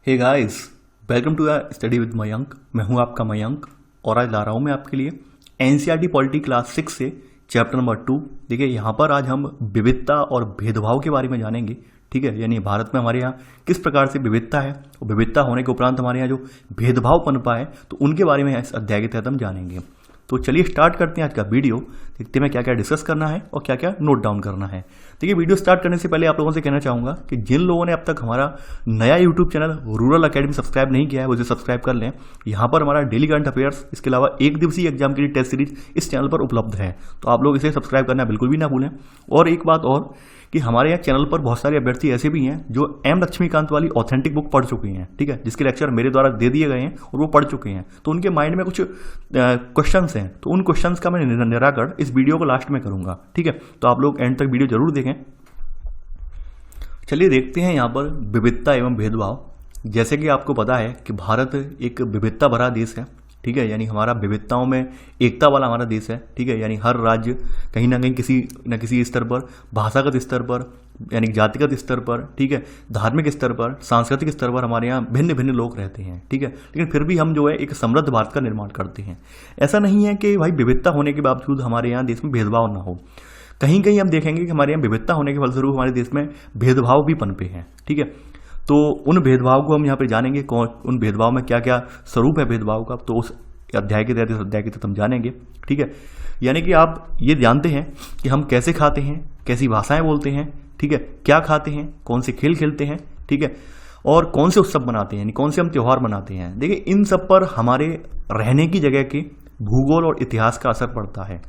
Hey guys, welcome to study with Mayank. मैं हूं आपका मयंक और आज ला रहा हूं मैं आपके लिए एनसीईआरटी पॉलिटी क्लास 6 से चैप्टर नंबर 2। देखिए यहाँ पर आज हम विविधता और भेदभाव के बारे में जानेंगे। ठीक है, यानी भारत में हमारे यहाँ किस प्रकार से विविधता है और विविधता होने के उपरांत हमारे यहाँ जो भेदभाव पनपा है तो उनके बारे में इस अध्याय के तहत हम जानेंगे। तो चलिए स्टार्ट करते हैं आज का वीडियो। देखते हैं क्या क्या डिस्कस करना है और क्या क्या नोट डाउन करना है। देखिए वीडियो स्टार्ट करने से पहले आप लोगों से कहना चाहूँगा कि जिन लोगों ने अब तक हमारा नया YouTube channel rural academy subscribe नहीं किया है वो इसे सब्सक्राइब कर लें। यहाँ पर हमारा डेली करंट अफेयर्स, इसके अलावा एक दिवसीय एग्जाम के लिए टेस्ट सीरीज इस चैनल पर उपलब्ध है, तो आप लोग इसे सब्सक्राइब करना बिल्कुल भी ना भूलें। और एक बात और कि हमारे यहाँ चैनल पर बहुत सारे अभ्यर्थी ऐसे भी हैं जो एम लक्ष्मीकांत वाली ऑथेंटिक बुक पढ़ चुके हैं, ठीक है, जिसके लेक्चर मेरे द्वारा दे दिए गए हैं और वो पढ़ चुके हैं, तो उनके माइंड में कुछ क्वेश्चंस हैं, तो उन क्वेश्चंस का मैं निराकरण इस वीडियो को लास्ट में करूंगा। ठीक है, तो आप लोग एंड तक वीडियो जरूर देखें। चलिए देखते हैं यहाँ पर विविधता एवं भेदभाव। जैसे कि आपको पता है कि भारत एक विविधता भरा देश है, ठीक है, यानी हमारा विविधताओं में एकता वाला हमारा देश है। ठीक है, यानी हर राज्य कहीं ना कहीं किसी न किसी स्तर पर, भाषागत स्तर पर, यानी जातिगत स्तर पर, ठीक है, धार्मिक स्तर पर, सांस्कृतिक स्तर पर हमारे यहाँ भिन्न भिन्न लोग रहते हैं। ठीक है, लेकिन फिर भी हम जो है एक समृद्ध भारत का निर्माण करते हैं। ऐसा नहीं है कि भाई विविधता होने के बावजूद हमारे यहाँ देश में भेदभाव ना हो। कहीं कहीं हम देखेंगे कि हमारे यहाँ विविधता होने के फलस्वरूप हमारे देश में भेदभाव भी पनपे हैं। ठीक है, तो उन भेदभाव को हम यहाँ पे जानेंगे, कौन उन भेदभाव में क्या क्या स्वरूप है भेदभाव का, तो उस अध्याय के तहत हम जानेंगे। ठीक है, यानी कि आप ये जानते हैं कि हम कैसे खाते हैं, कैसी भाषाएं बोलते हैं, ठीक है, क्या खाते हैं, कौन से खेल खेलते हैं, ठीक है, और कौन से उत्सव मनाते हैं, यानी कौन से हम त्यौहार मनाते हैं। देखिए इन सब पर हमारे रहने की जगह के भूगोल और इतिहास का असर पड़ता है।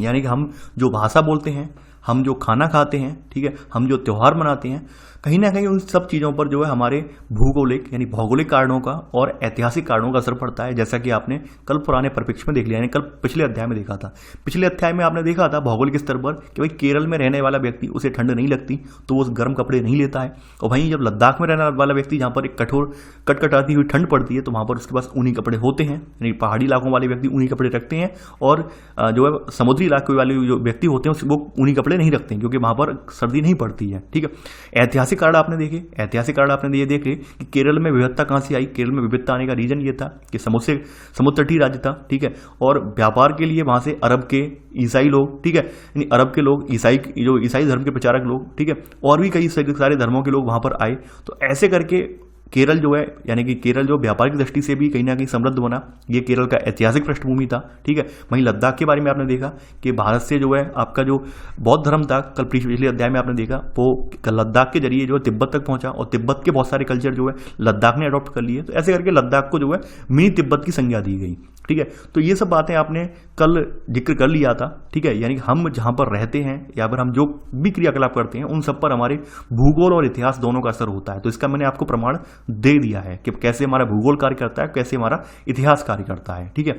यानी कि हम जो भाषा बोलते हैं, हम जो खाना खाते हैं, ठीक है, हम जो त्यौहार मनाते हैं, कहीं ना कहीं उन सब चीज़ों पर जो है हमारे भूगोलिक यानी भौगोलिक कारणों का और ऐतिहासिक कारणों का असर पड़ता है। जैसा कि आपने कल पुराने परिप्रेक्ष्य में देख लिया, यानी कल पिछले अध्याय में देखा था। पिछले अध्याय में आपने देखा था भौगोलिक स्तर पर कि भाई केरल में रहने वाला व्यक्ति, उसे ठंड नहीं लगती तो वो गर्म कपड़े नहीं लेता है, और वहीं जब लद्दाख में रहने वाला व्यक्ति जहाँ पर एक कठोर कटकटाती हुई ठंड पड़ती है तो वहाँ पर उसके पास ऊनी कपड़े होते हैं, यानी पहाड़ी इलाकों वाले व्यक्ति ऊनी कपड़े रखते हैं, और जो है समुद्री इलाके वाले जो व्यक्ति होते हैं वो ऊनी कपड़े नहीं रखते हैं क्योंकि वहाँ पर सर्दी नहीं पड़ती है। ठीक है, ऐतिहासिक कारण आपने देखे, ऐतिहासिक कारण आपने ये देखे कि केरल में विविधता कहाँ से आई। केरल में विविधता आने का रीजन ये था कि समुद्र तटीय राज्य था, ठीक है, और व्यापार के लिए वहां से अरब के ईसाई लोग, ठीक है, यानी अरब के लोग, ईसाई धर्म के प्रचारक लोग, ठीक है, और भी कई सारे धर्मों के लोग वहां पर आए। तो ऐसे करके केरल जो है, यानी कि केरल जो व्यापार की दृष्टि से भी कहीं ना कहीं समृद्ध बना, ये केरल का ऐतिहासिक पृष्ठभूमि था। ठीक है, वहीं लद्दाख के बारे में आपने देखा कि भारत से जो है आपका जो बौद्ध धर्म था, कल पिछले अध्याय में आपने देखा, वो लद्दाख के जरिए जो है तिब्बत तक पहुंचा और तिब्बत के बहुत सारे कल्चर जो है लद्दाख ने अडॉप्ट कर लिए। तो ऐसे करके लद्दाख को जो है मिनी तिब्बत की संज्ञा दी गई। ठीक है, तो ये सब बातें आपने कल जिक्र कर लिया था। ठीक है, यानी हम जहां पर रहते हैं या फिर हम जो भी क्रियाकलाप करते हैं उन सब पर हमारे भूगोल और इतिहास दोनों का असर होता है। तो इसका मैंने आपको प्रमाण दे दिया है कि कैसे हमारा भूगोल कार्य करता है, कैसे हमारा इतिहास कार्य करता है। ठीक है,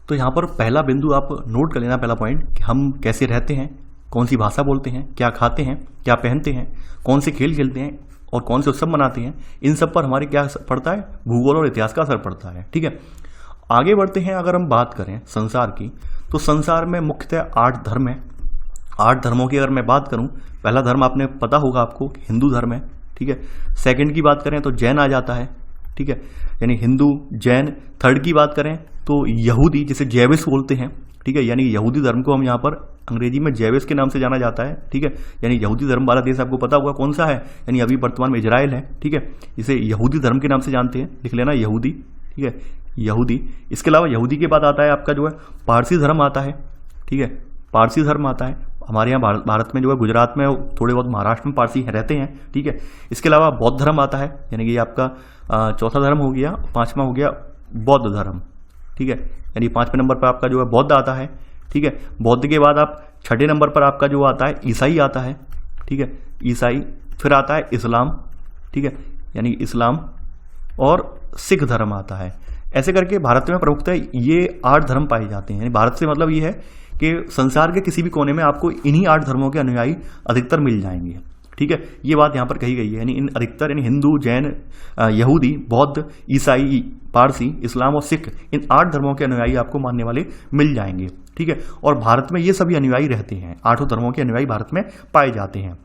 तो यहां पर पहला बिंदु आप नोट कर लेना, पहला पॉइंट, कि हम कैसे रहते हैं, कौन सी भाषा बोलते हैं, क्या खाते हैं, क्या पहनते हैं, कौन से खेल खेलते हैं और कौन से उत्सव मनाते हैं, इन सब पर हमारे क्या पड़ता है, भूगोल और इतिहास का असर पड़ता है। ठीक है, आगे बढ़ते हैं। अगर हम बात करें संसार की, तो संसार में मुख्यतः 8 धर्म है। 8 धर्मों की अगर मैं बात करूं, पहला धर्म आपने पता होगा आपको हिंदू धर्म है। ठीक है, सेकंड की बात करें तो जैन आ जाता है। ठीक है, यानी हिंदू जैन। थर्ड की बात करें तो यहूदी, जिसे जैविस बोलते हैं। ठीक है, यानी यहूदी धर्म को हम यहाँ पर अंग्रेजी में जैविस के नाम से जाना जाता है। ठीक है, यानी यहूदी धर्म वाला देश आपको पता होगा कौन सा है, यानी अभी वर्तमान में इजराइल है। ठीक है, इसे यहूदी धर्म के नाम से जानते हैं, लिख लेना यहूदी। ठीक है, यहूदी। इसके अलावा यहूदी के बाद आता है आपका जो है पारसी धर्म आता है। ठीक है, पारसी धर्म आता है हमारे यहाँ भारत में जो है, गुजरात में, थोड़े बहुत महाराष्ट्र में पारसी रहते हैं। ठीक है, इसके अलावा बौद्ध धर्म आता है, यानी कि आपका चौथा धर्म हो गया, पांचवा हो गया बौद्ध धर्म। ठीक है, यानी 5वें नंबर पर आपका जो है बौद्ध आता है। ठीक है, बौद्ध के बाद आप 6ठे नंबर पर आपका जो आता है ईसाई आता है। ठीक है, ईसाई। फिर आता है इस्लाम। ठीक है, यानी इस्लाम, और सिख धर्म आता है। ऐसे करके भारत में प्रमुखतः ये 8 धर्म पाए जाते हैं। यानी भारत से मतलब ये है कि संसार के किसी भी कोने में आपको इन्हीं 8 धर्मों के अनुयायी अधिकतर मिल जाएंगे। ठीक है, ये बात यहाँ पर कही गई है, यानी इन अधिकतर, यानी हिंदू जैन यहूदी बौद्ध ईसाई पारसी इस्लाम और सिख, इन 8 धर्मों के अनुयायी आपको मानने वाले मिल जाएंगे। ठीक है, और भारत में ये सभी अनुयायी रहते हैं, 8 धर्मों के अनुयायी भारत में पाए जाते हैं।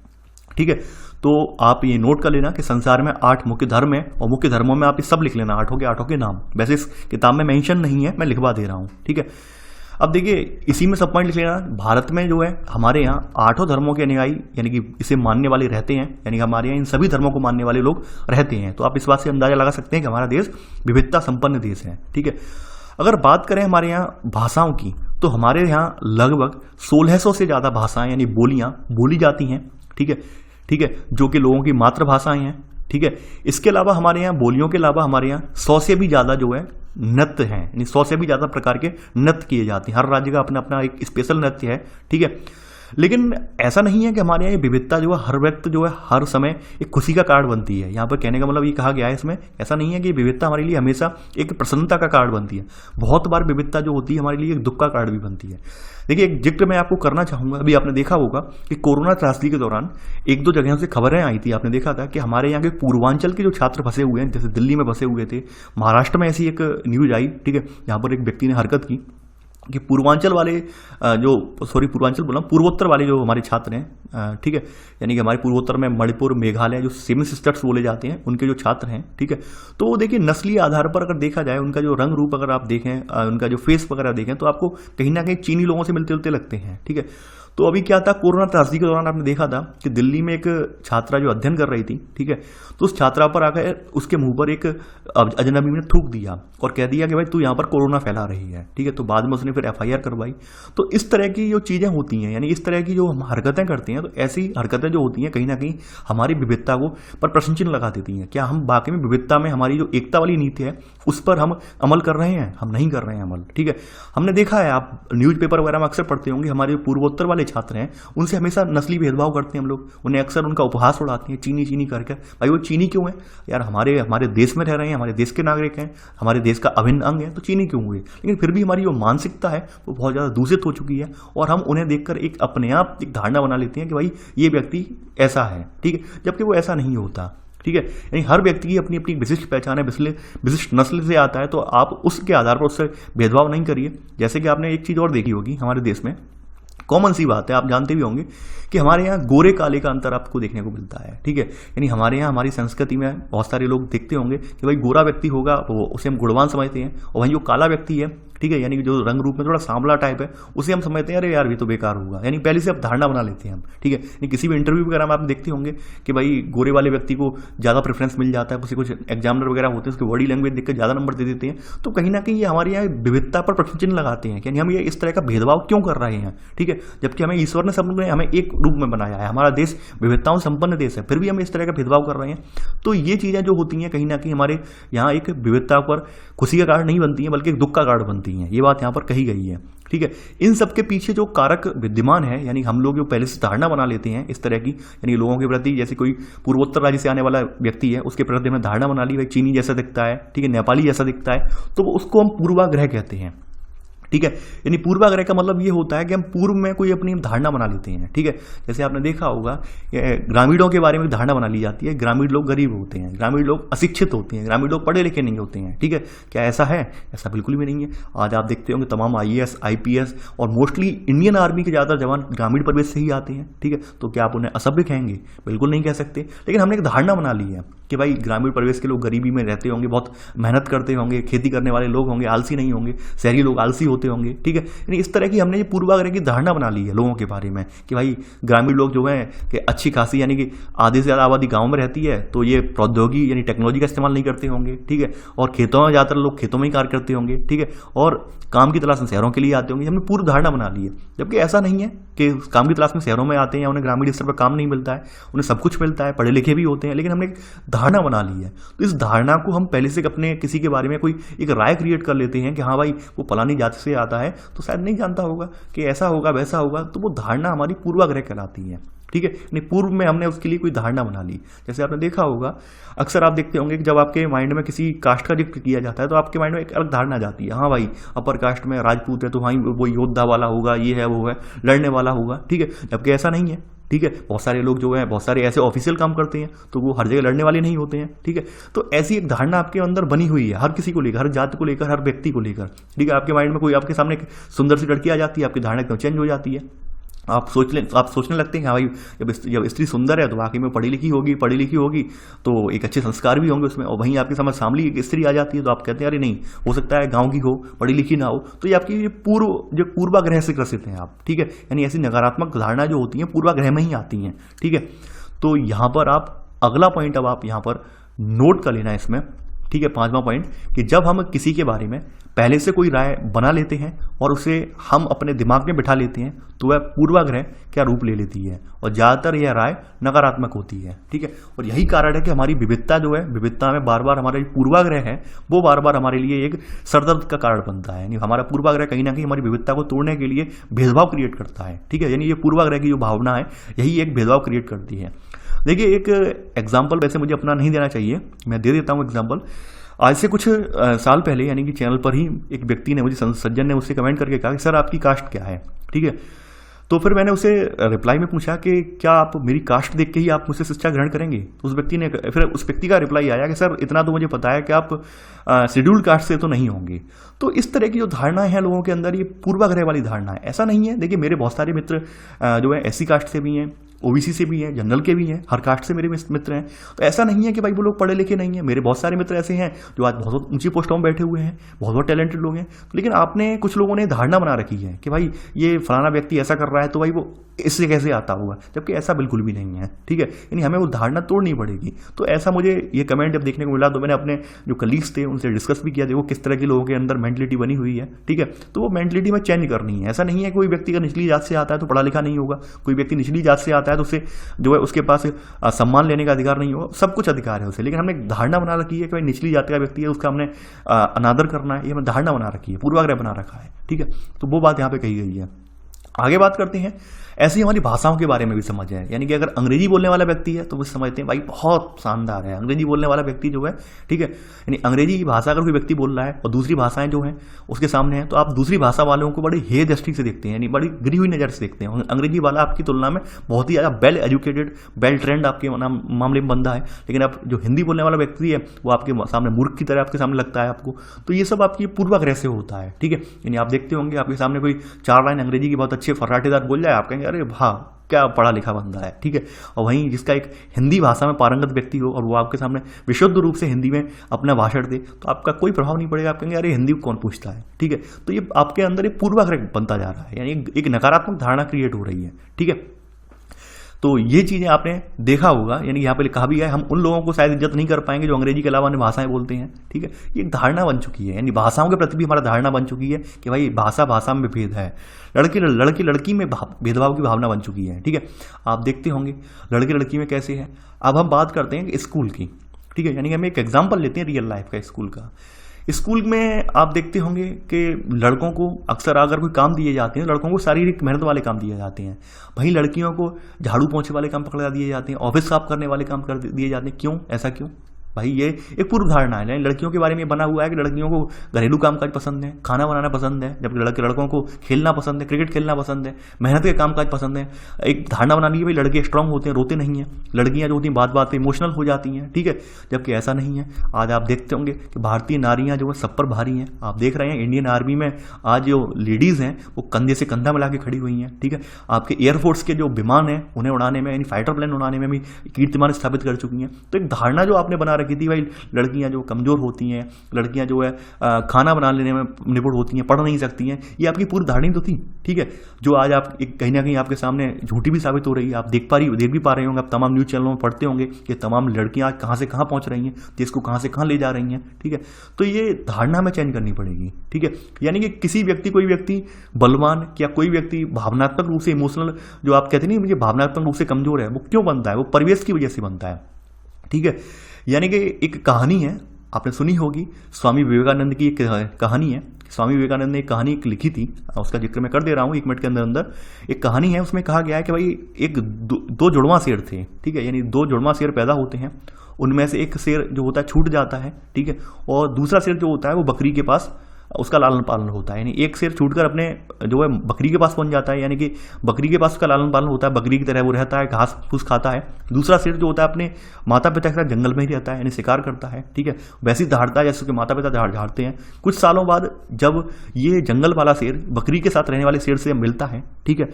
ठीक है। तो आप ये नोट कर लेना कि संसार में 8 मुख्य धर्म है और मुख्य धर्मों में आप ये सब लिख लेना, आठों के नाम। वैसे इस किताब में मेंशन नहीं है, मैं लिखवा दे रहा हूँ, ठीक है। अब देखिए इसी में सब पॉइंट लिख लेना। भारत में जो है हमारे यहाँ 8 धर्मों के अनुयायी यानी कि इसे मानने वाले रहते हैं, यानी कि हमारे यहाँ इन सभी धर्मों को मानने वाले लोग रहते हैं। तो आप इस बात से अंदाजा लगा सकते हैं कि हमारा देश विविधता संपन्न देश है, ठीक है। अगर बात करें हमारे यहाँ भाषाओं की, तो हमारे यहाँ लगभग 1600 से ज़्यादा भाषाएं यानी बोलियाँ बोली जाती हैं, ठीक है, ठीक है, जो कि लोगों की मातृभाषाएं हैं, ठीक है। इसके अलावा हमारे यहाँ बोलियों के अलावा हमारे यहाँ 100 से भी ज़्यादा जो है नृत्य हैं, यानी 100 से भी ज़्यादा प्रकार के नृत्य किए जाते हैं। हर राज्य का अपना अपना एक स्पेशल नृत्य है, ठीक है। लेकिन ऐसा नहीं है कि हमारे यहाँ ये विविधता जो है हर वक्त जो है हर समय एक खुशी का कारण बनती है। यहाँ पर कहने का मतलब ये कहा गया है इसमें, ऐसा नहीं है कि विविधता हमारे लिए हमेशा एक प्रसन्नता का कारण बनती है। बहुत बार विविधता जो होती है हमारे लिए एक दुख का कारण भी बनती है। देखिए एक जिक्र मैं आपको करना चाहूँगा, अभी आपने देखा होगा कि कोरोना त्रासदी के दौरान 1-2 जगहों से खबरें आई थी, आपने देखा था कि हमारे यहाँ के पूर्वांचल के जो छात्र फंसे हुए हैं, जैसे दिल्ली में फंसे हुए थे, महाराष्ट्र में ऐसी एक न्यूज आई, ठीक है, यहाँ पर एक व्यक्ति ने हरकत की कि पूर्वांचल वाले पूर्वांचल बोला, पूर्वोत्तर वाले जो हमारे छात्र हैं, ठीक है, यानी कि हमारे पूर्वोत्तर में मणिपुर, मेघालय जो 7 सिस्टर्स बोले जाते हैं, उनके जो छात्र हैं, ठीक है। तो देखिए नस्लीय आधार पर अगर देखा जाए, उनका जो रंग रूप अगर आप देखें, उनका जो फेस वगैरह देखें, तो आपको कहीं ना कहीं चीनी लोगों से मिलते जुलते लगते हैं, ठीक है। तो अभी क्या था, कोरोना त्रासदी के दौरान आपने देखा था कि दिल्ली में एक छात्रा जो अध्ययन कर रही थी, ठीक है, तो उस छात्रा पर आकर उसके मुंह पर एक अजनबी ने थूक दिया और कह दिया कि भाई तू यहाँ पर कोरोना फैला रही है, ठीक है। तो बाद में उसने फिर FIR करवाई। तो इस तरह की जो चीज़ें होती हैं, यानी इस तरह की जो हम हरकतें करते हैं, तो ऐसी हरकतें जो होती हैं कहीं ना कहीं हमारी विविधता को पर प्रश्न चिन्ह लगा देती हैं। क्या हम वाकई में विविधता में हमारी जो एकता वाली नीति है उस पर हम अमल कर रहे हैं? हम नहीं कर रहे हैं अमल, ठीक है। हमने देखा है, आप न्यूज़पेपर वगैरह में अक्सर पढ़ते होंगे, हमारे जो पूर्वोत्तर वाले छात्र हैं उनसे हमेशा नस्ली भेदभाव करते हैं हम लोग, उन्हें अक्सर उनका उपहास उड़ाते हैं, चीनी चीनी करके। भाई वो चीनी क्यों है यार, हमारे देश में रह रहे हैं, हमारे देश के नागरिक हैं, हमारे देश का अभिन्न अंग है, तो चीनी क्यों हुए? लेकिन फिर भी हमारी जो मानसिकता है वो बहुत ज़्यादा दूषित हो चुकी है और हम उन्हें देखकर एक अपने आप एक धारणा बना लेते हैं कि भाई ये व्यक्ति ऐसा है, ठीक है, जबकि वो ऐसा नहीं होता, ठीक है। यानी हर व्यक्ति की अपनी अपनी विशिष्ट पहचान है, विशिष्ट नस्ल से आता है, तो आप उसके आधार पर उससे भेदभाव नहीं करिए। जैसे कि आपने एक चीज़ और देखी होगी, हमारे देश में कॉमन सी बात है, आप जानते भी होंगे कि हमारे यहाँ गोरे काले का अंतर आपको देखने को मिलता है, ठीक है। यानी हमारे यहाँ हमारी संस्कृति में बहुत सारे लोग देखते होंगे कि भाई गोरा व्यक्ति होगा वो उसे हम गुणवान समझते हैं, और वहीं जो काला व्यक्ति है, ठीक है, यानी जो रंग रूप में थोड़ा सांवला टाइप है, उसे हम समझते हैं अरे यार ये तो बेकार होगा। यानी पहले से अब धारणा बना लेते हैं हम, ठीक है। यानी किसी भी इंटरव्यू वगैरह में आप देखते होंगे कि भाई गोरे वाले व्यक्ति को ज़्यादा प्रेफरेंस मिल जाता है, उसे कुछ एग्जामिनर वगैरह होते हैं उसके बॉडी लैंग्वेज देखकर ज़्यादा नंबर दे देते हैं। तो कहीं ना कहीं ये हमारे यहाँ विविधता पर प्रश्न चिन्ह लगाते हैं कि हम ये इस तरह का भेदभाव क्यों कर रहे हैं, ठीक है। जबकि हमें ईश्वर ने सब हमें एक रूप में बनाया है, हमारा देश विविधताओं संपन्न देश है, फिर भी हम इस तरह का भेदभाव कर रहे हैं। तो ये चीज़ें जो होती हैं कहीं ना कहीं हमारे यहाँ एक विविधता पर खुशी का कारण नहीं बनती हैं, बल्कि एक दुख का कारण बनती हैं। ये बात यहाँ पर कही गई है, ठीक है। इन सब के पीछे जो कारक विद्यमान है, यानी हम लोग जो पहले से धारणा बना लेते हैं इस तरह की, यानी लोगों के प्रति, जैसे कोई पूर्वोत्तर राज्य से आने वाला व्यक्ति है उसके प्रति हमने धारणा बना ली भाई चीनी जैसा दिखता है, ठीक है, नेपाली जैसा दिखता है, तो उसको हम पूर्वाग्रह कहते हैं, ठीक है। यानी पूर्वाग्रह का मतलब ये होता है कि हम पूर्व में कोई अपनी धारणा बना लेते हैं, ठीक है। जैसे आपने देखा होगा ग्रामीणों के बारे में धारणा बना ली जाती है, ग्रामीण लोग गरीब होते हैं, ग्रामीण लोग अशिक्षित होते हैं, ग्रामीण लोग पढ़े लिखे नहीं होते हैं, ठीक है। क्या ऐसा है? ऐसा बिल्कुल भी नहीं है। आज आप देखते होंगे तमाम IAS IPS और मोस्टली इंडियन आर्मी के ज़्यादा जवान ग्रामीण परिवेश से ही आते हैं, ठीक है। तो क्या आप उन्हें असभ्य कहेंगे? बिल्कुल नहीं कह सकते। लेकिन हमने एक धारणा बना ली है कि भाई ग्रामीण परिवेश के लोग गरीबी में रहते होंगे, बहुत मेहनत करते होंगे, खेती करने वाले लोग होंगे, आलसी नहीं होंगे, शहरी लोग आलसी होते होंगे, ठीक है। यानी इस तरह की हमने ये पूर्वाग्रह की धारणा बना ली है लोगों के बारे में कि भाई ग्रामीण लोग जो हैं कि अच्छी खासी, यानी कि आधे से ज़्यादा आबादी गाँव में रहती है, तो ये प्रौद्योगिकी यानी टेक्नोलॉजी का इस्तेमाल नहीं करते होंगे, ठीक है। और खेतों में ज़्यादातर लोग खेतों में ही कार्य करते होंगे, ठीक है, और काम की तलाश में शहरों के लिए आते होंगे। हमने पूर्व धारणा बना ली है, जबकि ऐसा नहीं है कि काम की तलाश में शहरों में आते हैं या उन्हें ग्रामीण स्तर पर काम नहीं मिलता है, उन्हें सब कुछ मिलता है, पढ़े लिखे भी होते हैं, लेकिन हमने एक धारणा बना ली है। तो इस धारणा को हम पहले से अपने किसी के बारे में कोई एक राय क्रिएट कर लेते हैं कि हाँ भाई वो फलानी जाति से आता है, तो शायद नहीं जानता होगा कि ऐसा होगा वैसा होगा, तो वो धारणा हमारी पूर्वाग्रह कहलाती है, ठीक है। यानी पूर्व में हमने उसके लिए कोई धारणा बना ली। जैसे आपने देखा होगा, अक्सर आप देखते होंगे कि जब आपके माइंड में किसी कास्ट का जिक्र किया जाता है तो आपके माइंड में एक अलग धारणा जाती है, हाँ भाई अपर कास्ट में राजपूत है तो वहीं वो योद्धा वाला होगा, ये है वो है, लड़ने वाला होगा, ठीक है। जबकि ऐसा नहीं है, ठीक है। बहुत सारे लोग जो हैं, बहुत सारे ऐसे ऑफिशियल काम करते हैं तो वो हर जगह लड़ने वाले नहीं होते हैं, ठीक है। तो ऐसी एक धारणा आपके अंदर बनी हुई है हर किसी को लेकर, हर जाति को लेकर, हर व्यक्ति को लेकर, ठीक है। आपके माइंड में कोई आपके सामने सुंदर सी लड़की आ जाती है, आपकी धारणा एकदम चेंज हो जाती है। आप सोचने लगते हैं कि हाँ भाई, जब स्त्री सुंदर है तो वाकई में पढ़ी लिखी होगी तो एक अच्छे संस्कार भी होंगे उसमें। और वहीं आपके समझ सामने एक स्त्री आ जाती है तो आप कहते हैं अरे नहीं, हो सकता है गांव की हो, पढ़ी लिखी ना हो। तो ये आपकी जो पूर्वाग्रह से ग्रसित हैं आप, ठीक है। यानी ऐसी नकारात्मक धारणा जो होती हैं पूर्वाग्रह में ही आती हैं, ठीक है। तो यहाँ पर आप अगला पॉइंट अब आप यहाँ पर नोट कर लेना इसमें, ठीक है। 5वां पॉइंट कि जब हम किसी के बारे में पहले से कोई राय बना लेते हैं और उसे हम अपने दिमाग में बिठा लेते हैं तो वह पूर्वाग्रह क्या रूप ले लेती है, और ज़्यादातर यह राय नकारात्मक होती है, ठीक है। और यही कारण है कि हमारी विविधता जो है, विविधता में बार बार हमारा जो पूर्वाग्रह है वो बार बार हमारे लिए एक सरदर्द का कारण बनता है। यानी हमारा पूर्वाग्रह कहीं ना कहीं हमारी विविधता को तोड़ने के लिए भेदभाव क्रिएट करता है, ठीक है। यानी ये पूर्वाग्रह की जो भावना है यही एक भेदभाव क्रिएट करती है। देखिए एक एग्जाम्पल वैसे मुझे अपना नहीं देना चाहिए, मैं दे देता हूँ एग्जाम्पल। आज से कुछ साल पहले यानी कि चैनल पर ही एक व्यक्ति ने मुझे, सज्जन ने मुझसे कमेंट करके कहा कि सर आपकी कास्ट क्या है, ठीक है। तो फिर मैंने उसे रिप्लाई में पूछा कि क्या आप मेरी कास्ट देख के ही आप मुझसे शिक्षा ग्रहण करेंगे? तो उस व्यक्ति का रिप्लाई आया कि सर इतना तो मुझे पता है कि आप शेड्यूल्ड कास्ट से तो नहीं होंगे। तो इस तरह की जो धारणाएं हैं लोगों के अंदर, ये पूर्वाग्रह वाली धारणा है। ऐसा नहीं है, देखिए मेरे बहुत सारे मित्र जो है SC कास्ट से भी हैं, OBC से भी हैं, जनरल के भी हैं, हर कास्ट से मेरे मित्र हैं। तो ऐसा नहीं है कि भाई वो लोग पढ़े लिखे नहीं हैं। मेरे बहुत सारे मित्र ऐसे हैं जो आज बहुत ऊंची पोस्टों में बैठे हुए हैं, बहुत टैलेंटेड लोग हैं। लेकिन आपने कुछ लोगों ने धारणा बना रखी है कि भाई ये फलाना व्यक्ति ऐसा कर रहा है तो भाई वो इससे कैसे आता होगा, जबकि ऐसा बिल्कुल भी नहीं है, ठीक है। यानी हमें वो धारणा तोड़नी पड़ेगी। तो ऐसा मुझे ये कमेंट जब देखने को मिला तो मैंने अपने जो कलीग्स थे उनसे डिस्कस भी किया, देखो किस तरह के लोगों के अंदर मेंटलिटी बनी हुई है, ठीक है। तो वो मेंटलिटी में चेंज करनी है। ऐसा नहीं है कोई व्यक्ति का निचली जात से आता है तो पढ़ा लिखा नहीं होगा, कोई व्यक्ति निचली जात से आता है तो उसे जो है उसके पास सम्मान लेने का अधिकार नहीं होगा, सब कुछ अधिकार है उसे। लेकिन हमने धारणा बना रखी है कि भाई निचली जाति का व्यक्ति है उसका हमने अनादर करना है, ये हमने धारणा बना रखी है, पूर्वाग्रह बना रखा है, ठीक है। तो वो बात यहाँ पे कही गई है। आगे बात करते हैं, ऐसी हमारी भाषाओं के बारे में भी समझ है। यानी कि अगर अंग्रेजी बोलने वाला व्यक्ति है तो वो समझते हैं भाई बहुत शानदार है अंग्रेजी बोलने वाला व्यक्ति जो है, ठीक है। यानी अंग्रेजी भाषा अगर कोई व्यक्ति बोल रहा है और दूसरी भाषाएं जो हैं उसके सामने हैं तो आप दूसरी भाषा वालों को बड़ी हेय दृष्टि से देखते हैं, यानी बड़ी गिरी हुई नज़र से देखते हैं। अंग्रेजी वाला आपकी तुलना में बहुत ही ज़्यादा वेल एजुकेटेड, वेल ट्रेंड आपके मामले में बंदा है। लेकिन आप जो हिंदी बोलने वाला व्यक्ति है वो आपके सामने मूर्ख की तरह आपके सामने लगता है आपको। तो ये सब आपकी पूर्वाग्रह से होता है, ठीक है। यानी आप देखते होंगे आपके सामने कोई 4 लाइन अंग्रेजी की बहुत अच्छे फर्राटेदार बोल जाए, आप कहेंगे अरे वाह क्या पढ़ा लिखा बंदा है, ठीक है। और वहीं जिसका एक हिंदी भाषा में पारंगत व्यक्ति हो और वो आपके सामने विशुद्ध रूप से हिंदी में अपना भाषण दे तो आपका कोई प्रभाव नहीं पड़ेगा, आप कहेंगे अरे हिंदी कौन पूछता है, ठीक है। तो ये आपके अंदर एक पूर्वाग्रह बनता जा रहा है, यानी एक नकारात्मक धारणा क्रिएट हो रही है, ठीक है। तो ये चीज़ें आपने देखा होगा, यानी यहाँ पे कहा भी है हम उन लोगों को शायद इज्जत नहीं कर पाएंगे जो अंग्रेजी के अलावा अन्य भाषाएं बोलते हैं, ठीक है। ये एक धारणा बन चुकी है, यानी भाषाओं के प्रति भी हमारा धारणा बन चुकी है कि भाई भाषा में भेद है, लड़की में भेदभाव की भावना बन चुकी है, ठीक है। आप देखते होंगे लड़की में कैसे है। अब हम बात करते हैं स्कूल की, ठीक है। यानी हम एक एग्जाम्पल लेते हैं रियल लाइफ का स्कूल का। स्कूल में आप देखते होंगे कि लड़कों को अक्सर अगर कोई काम दिए जाते हैं, लड़कों को शारीरिक मेहनत वाले काम दिए जाते हैं, वहीं लड़कियों को झाड़ू पोंछे वाले काम पकड़ा दिए जाते हैं, ऑफिस साफ करने वाले काम कर दिए जाते हैं। क्यों, ऐसा क्यों? भाई ये एक पूर्व धारणा है, लड़कियों के बारे में बना हुआ है कि लड़कियों को घरेलू कामकाज पसंद है, खाना बनाना पसंद है, जबकि लड़कों को खेलना पसंद है, क्रिकेट खेलना पसंद है, मेहनत के कामकाज पसंद है। एक धारणा बना ली है भाई लड़के स्ट्रांग होते हैं, रोते नहीं हैं, लड़कियां जो होती हैं बात बात पे इमोशनल हो जाती हैं, ठीक है। जबकि ऐसा नहीं है। आज आप देखते होंगे कि भारतीय नारियां जो है सब पर भारी हैं। आप देख रहे हैं इंडियन आर्मी में आज जो लेडीज़ हैं वो कंधे से कंधा मिला के खड़ी हुई हैं, ठीक है। आपके एयरफोर्स के जो विमान हैं उन्हें उड़ाने में, यानी फाइटर प्लेन उड़ाने में भी कीर्तिमान स्थापित कर चुकी हैं। तो एक धारणा जो आपने बना रखी थी भाई लड़कियां जो कमजोर होती हैं, लड़कियां जो है खाना बना लेने में निपुण होती हैं, पढ़ नहीं सकती हैं, ये आपकी पूरी धारणा तो थी, ठीक है। जो आज आप कहीं ना कहीं आपके सामने झूठी भी साबित हो रही है। आप देख भी पा रहे होंगे, आप तमाम न्यूज़ चैनलों में पढ़ते होंगे कि तमाम लड़कियां आज कहाँ से कहाँ पहुंच रही हैं, देश को कहाँ से कहाँ ले जा रही हैं, ठीक है। तो ये धारणा हमें चेंज करनी पड़ेगी, ठीक है। यानी कि कोई व्यक्ति बलवान या कोई व्यक्ति भावनात्मक रूप से इमोशनल, जो आप कहते नहीं मुझे भावनात्मक रूप से कमजोर है, वो क्यों बनता है? वो परिवेश की वजह से बनता है, ठीक है। यानी कि एक कहानी है, आपने सुनी होगी, स्वामी विवेकानंद की एक कहानी है। स्वामी विवेकानंद ने एक कहानी लिखी थी, उसका जिक्र मैं कर दे रहा हूँ 1 मिनट के अंदर अंदर। एक कहानी है, उसमें कहा गया है कि भाई एक दो जुड़वा शेर थे, ठीक है। यानी 2 जुड़वा शेर पैदा होते हैं, उनमें से एक शेर जो होता है छूट जाता है, ठीक है, और दूसरा शेर जो होता है वो बकरी के पास उसका लालन पालन होता है। यानी एक शेर छूटकर अपने जो है बकरी के पास पहुंच जाता है, यानी कि बकरी के पास उसका लालन पालन होता है, बकरी की तरह वो रहता है, घास फूस खाता है। दूसरा शेर जो होता है अपने माता पिता के साथ जंगल में ही रहता है, यानी शिकार करता है, ठीक है। वैसे ही दहाड़ता है जैसे उसके माता पिता झाड़ते हैं। कुछ सालों बाद जब ये जंगल वाला शेर बकरी के साथ रहने वाले शेर से मिलता है, ठीक है,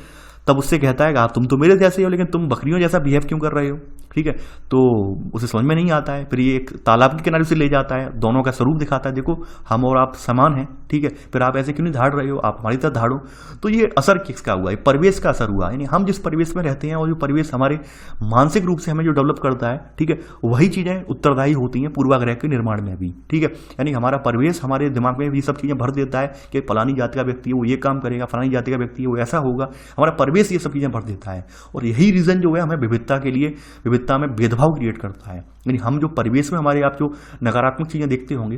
तब उससे कहता है कि आप तुम तो मेरे जैसे हो लेकिन तुम बकरियों जैसा बिहेव क्यों कर रहे हो, ठीक है। तो उसे समझ में नहीं आता है। फिर ये एक तालाब के किनारे से ले जाता है, दोनों का स्वरूप दिखाता है, देखो हम और आप समान हैं, ठीक है, फिर आप ऐसे क्यों नहीं धाड़ रहे हो, आप हमारी तरह धाड़ो। तो ये असर किसका हुआ है, परिवेश का असर हुआ है। यानी हम जिस परिवेश में रहते हैं और जो परिवेश हमारे मानसिक रूप से हमें जो डेवलप करता है, ठीक है, वही चीज़ें उत्तरदायी होती हैं पूर्वाग्रह के निर्माण में भी, ठीक है। यानी हमारा परिवेश हमारे दिमाग में भी सब चीज़ें भर देता है कि फलानी जाति का व्यक्ति है वो ये काम करेगा, फलानी जाति का व्यक्ति है वो ऐसा होगा। हमारा परिवेश ये सब चीज़ें भर देता है और यही रीज़न जो है हमें विविधता के लिए, विविधता में भेदभाव क्रिएट करता है। यानी हम जो परिवेश में हमारे आप जो नकारात्मक चीज़ें देखते होंगे,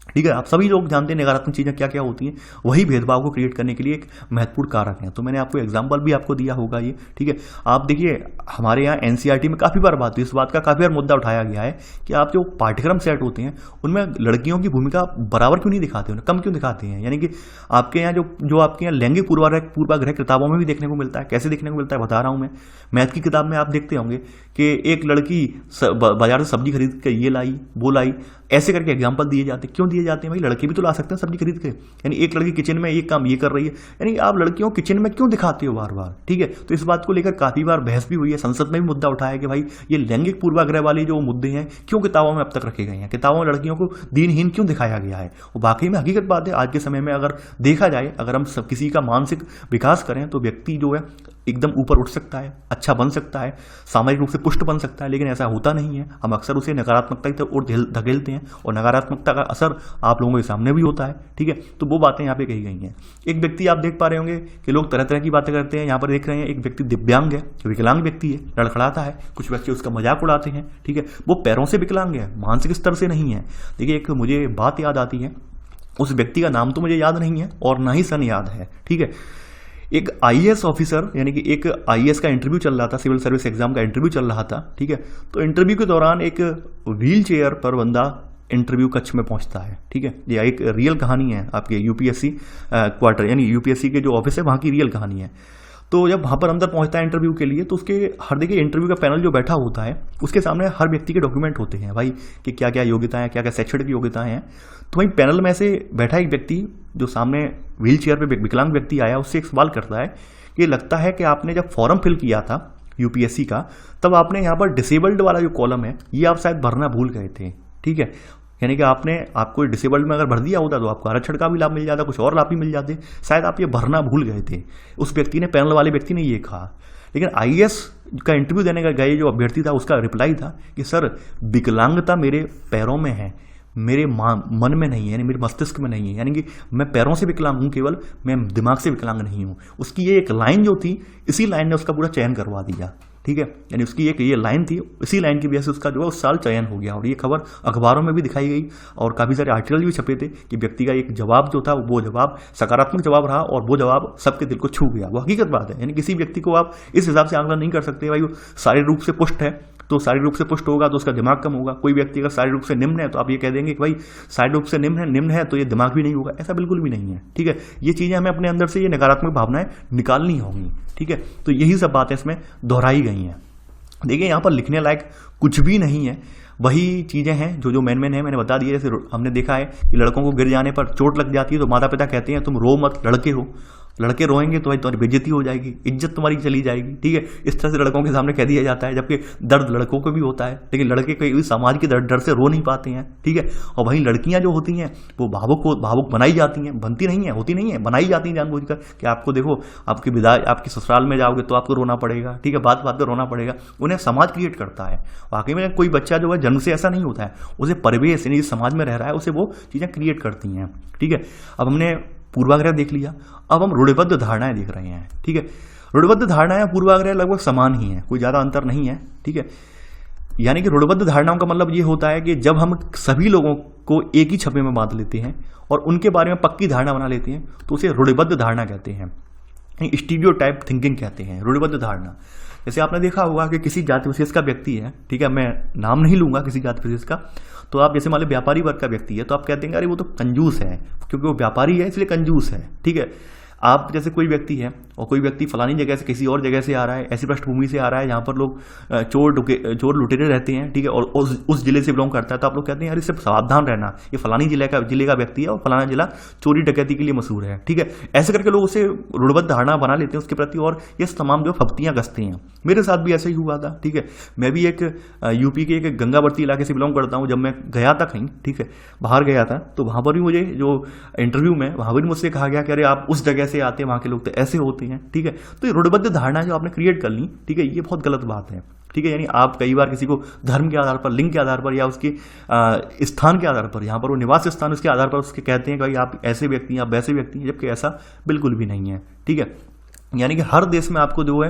ठीक है, आप सभी लोग जानते हैं नकारात्मक चीज़ें क्या क्या होती हैं, वही भेदभाव को क्रिएट करने के लिए एक महत्वपूर्ण कारक है। तो मैंने आपको एग्जांपल भी आपको दिया होगा ये, ठीक है। आप देखिए हमारे यहाँ एनसीईआरटी में काफ़ी बार बात हुई, इस बात का काफ़ी बार मुद्दा उठाया गया है कि आप जो पाठ्यक्रम सेट होते हैं उनमें लड़कियों की भूमिका बराबर क्यों नहीं दिखाते, उन्हें कम क्यों दिखाते हैं। यानी कि आपके यहाँ जो आपके यहाँ लैंगिक पूर्वाग्रह किताबों में भी देखने को मिलता है। कैसे देखने को मिलता है बता रहा हूँ मैं। मैथ की किताब में आप देखते होंगे कि एक लड़की बाजार से सब्जी खरीद के ये लाई वो लाई, ऐसे करके एग्जाम्पल दिए जाते हैं। क्यों दिए जाते हैं भाई, लड़के भी तो ला सकते हैं सब्जी खरीद के। यानी एक लड़की किचन में एक काम ये कर रही है, यानी आप लड़कियों किचन में क्यों दिखाते हो बार बार, ठीक है। तो इस बात को लेकर काफी बार बहस भी हुई है, संसद में भी मुद्दा उठाया कि भाई ये लैंगिक पूर्वाग्रह वाले जो मुद्दे हैं क्यों किताबों में अब तक रखे गए हैं, किताबों में लड़कियों को दीनहीन क्यों दिखाया गया है। और वाकई में हकीकत बात है, आज के समय में अगर देखा जाए, अगर हम सब किसी का मानसिक विकास करें तो व्यक्ति जो है एकदम ऊपर उठ सकता है, अच्छा बन सकता है, सामाजिक रूप से पुष्ट बन सकता है। लेकिन ऐसा होता नहीं है, हम अक्सर उसे नकारात्मकता की ओर धकेलते हैं और नकारात्मकता का असर आप लोगों के सामने भी होता है, ठीक है। तो वो बातें यहाँ पे कही गई हैं। एक व्यक्ति आप देख पा रहे होंगे कि लोग तरह तरह की बातें करते हैं। यहाँ पर देख रहे हैं एक व्यक्ति दिव्यांग है, विकलांग व्यक्ति है, लड़खड़ाता है, कुछ व्यक्ति उसका मजाक उड़ाते हैं, ठीक है। वो पैरों से विकलांग है, मानसिक स्तर से नहीं है। देखिए एक मुझे बात याद आती है, उस व्यक्ति का नाम तो मुझे याद नहीं है और ना ही सन याद है, ठीक है। एक आईएएस ऑफिसर, यानी कि एक आईएएस का इंटरव्यू चल रहा था, सिविल सर्विस एग्जाम का इंटरव्यू चल रहा था, ठीक है। तो इंटरव्यू के दौरान एक व्हील चेयर पर बंदा इंटरव्यू कक्ष में पहुंचता है, ठीक है। ये एक रियल कहानी है आपके यूपीएससी क्वार्टर, यानी यूपीएससी के जो ऑफिस है वहाँ की रियल कहानी है। तो जब वहाँ पर अंदर पहुँचता है इंटरव्यू के लिए, तो उसके हर देखिए इंटरव्यू का पैनल जो बैठा होता है उसके सामने हर व्यक्ति के डॉक्यूमेंट होते हैं भाई कि क्या क्या योग्यताएं, क्या क्या शैक्षणिक योग्यताएं हैं। तो वही पैनल में से बैठा एक व्यक्ति जो सामने व्हील चेयर पर विकलांग व्यक्ति आया, उससे एक सवाल करता है कि लगता है कि आपने जब फॉर्म फिल किया था यूपीएससी का, तब आपने यहाँ पर डिसेबल्ड वाला जो कॉलम है ये आप शायद भरना भूल गए थे, ठीक है। यानी कि आपको डिसेबल्ड में अगर भर दिया होता तो आपको आरक्षण का भी लाभ मिल जाता, कुछ और लाभ भी मिल जाते, शायद आप ये भरना भूल गए थे। उस व्यक्ति ने, पैनल वाले व्यक्ति ने ये कहा। लेकिन आईएएस का इंटरव्यू देने का गए जो अभ्यर्थी था उसका रिप्लाई था कि सर विकलांगता मेरे पैरों में है, मेरे मन में नहीं है, यानी मेरे मस्तिष्क में नहीं है। यानी कि मैं पैरों से विकलांग हूँ केवल, मैं दिमाग से विकलांग नहीं हूँ। उसकी ये एक लाइन जो थी, इसी लाइन ने उसका पूरा चयन करवा दिया, ठीक है। यानी उसकी एक ये लाइन थी, इसी लाइन की वजह से उसका जो है उस साल चयन हो गया। और ये खबर अखबारों में भी दिखाई गई और काफ़ी सारे आर्टिकल भी छपे थे कि व्यक्ति का एक जवाब जो था वो जवाब सकारात्मक जवाब रहा और वो जवाब सबके दिल को छू गया। वो हकीकत बात है। यानी किसी व्यक्ति को आप इस हिसाब से आंकलन नहीं कर सकते भाई वो शारीरिक रूप से पुष्ट है तो शारीरिक रूप से पुष्ट होगा तो उसका दिमाग कम होगा। कोई व्यक्ति अगर शारीरिक रूप से निम्न है तो आप ये कह देंगे कि भाई शारीरिक रूप से निम्न है तो ये दिमाग भी नहीं होगा। ऐसा बिल्कुल भी नहीं है, ठीक है। ये चीज़ें हमें अपने अंदर से ये नकारात्मक भावनाएं निकालनी होंगी, ठीक है। तो यही सब बातें इसमें दोहराई गई हैं। देखिए यहाँ पर लिखने लायक कुछ भी नहीं है, वही चीज़ें हैं जो मेन है, मैंने बता दिया। जैसे हमने देखा है कि लड़कों को गिर जाने पर चोट लग जाती है तो माता पिता कहते हैं तुम रो मत, लड़के हो, लड़के रोएंगे तो भाई तुम्हारी बेइज्जती हो जाएगी, इज्जत तुम्हारी चली जाएगी, ठीक है। इस तरह से लड़कों के सामने कह दिया जाता है, जबकि दर्द लड़कों को भी होता है, लेकिन लड़के कई समाज के डर से रो नहीं पाते हैं, ठीक है। और वहीं लड़कियां जो होती हैं वो भावुक बनाई जाती हैं, बनती नहीं है, होती नहीं है, बनाई जाती हैं जानबूझकर कि आपको देखो आपकी विदाई, आपकी ससुराल में जाओगे तो आपको रोना पड़ेगा, ठीक है, बात पर रोना पड़ेगा। उन्हें समाज क्रिएट करता है। वाकई में कोई बच्चा जो है जन्म से ऐसा नहीं होता है, उसे परिवेश यानी समाज में रह रहा है उसे वो चीज़ें क्रिएट करती हैं, ठीक है। अब हमने पूर्वाग्रह देख लिया, अब हम रूढ़िबद्ध धारणाएं देख रहे हैं, ठीक है। रूढ़िबद्ध धारणाएं पूर्वाग्रह लगभग समान ही हैं, कोई ज़्यादा अंतर नहीं है, ठीक है। यानी कि रूढ़िबद्ध धारणाओं का मतलब ये होता है कि जब हम सभी लोगों को एक ही छपे में बांध लेते हैं और उनके बारे में पक्की धारणा बना लेते हैं तो उसे रूढ़िबद्ध धारणा कहते हैं, स्टीरियोटाइप थिंकिंग कहते हैं, रूढ़िबद्ध धारणा। जैसे आपने देखा होगा कि किसी जाति विशेष का व्यक्ति है, ठीक है, मैं नाम नहीं लूंगा किसी जाति विशेष का, तो आप जैसे मान लो व्यापारी वर्ग का व्यक्ति है तो आप कहते हैं अरे वो तो कंजूस है, क्योंकि वो व्यापारी है इसलिए कंजूस है, ठीक है। आप जैसे कोई व्यक्ति है और कोई व्यक्ति फलानी जगह से किसी और जगह से आ रहा है, ऐसी पृष्ठभूमि से आ रहा है जहाँ पर लोग चोर लुटेरे रहते हैं, ठीक है, और उस जिले से बिलोंग करता है, तो आप लोग कहते हैं यार इससे सावधान रहना, ये फलानी जिले का व्यक्ति है और फलाना जिला चोरी डकैती के लिए मशहूर है, ठीक है। ऐसे करके लोग उसे रूढ़िबद्ध धारणा बना लेते हैं उसके प्रति और ये तमाम जो फप्तियां कसते हैं। मेरे साथ भी ऐसा ही हुआ था, ठीक है। मैं भी एक यूपी के एक गंगावर्ती इलाके से बिलोंग करता हूँ। जब मैं गया था कहीं, ठीक है, बाहर गया था, तो वहाँ पर भी मुझे जो इंटरव्यू में वहाँ पर मुझसे कहा गया कि अरे आप उस जगह से आते हैं, वहाँ के लोग तो ऐसे होते हैं, ठीक है। तो ये रूढ़िबद्ध धारणा जो आपने क्रिएट कर ली, ठीक है, ये बहुत गलत बात है, ठीक है। यानी आप कई बार किसी को धर्म के आधार पर, लिंग के आधार पर या उसके स्थान के आधार पर, यहाँ पर वो निवास स्थान उसके आधार पर उसके कहते हैं कि भाई आप ऐसे व्यक्ति हैं, आप वैसे व्यक्ति हैं, जबकि ऐसा बिल्कुल भी नहीं है, ठीक है। यानी कि हर देश में आपको जो है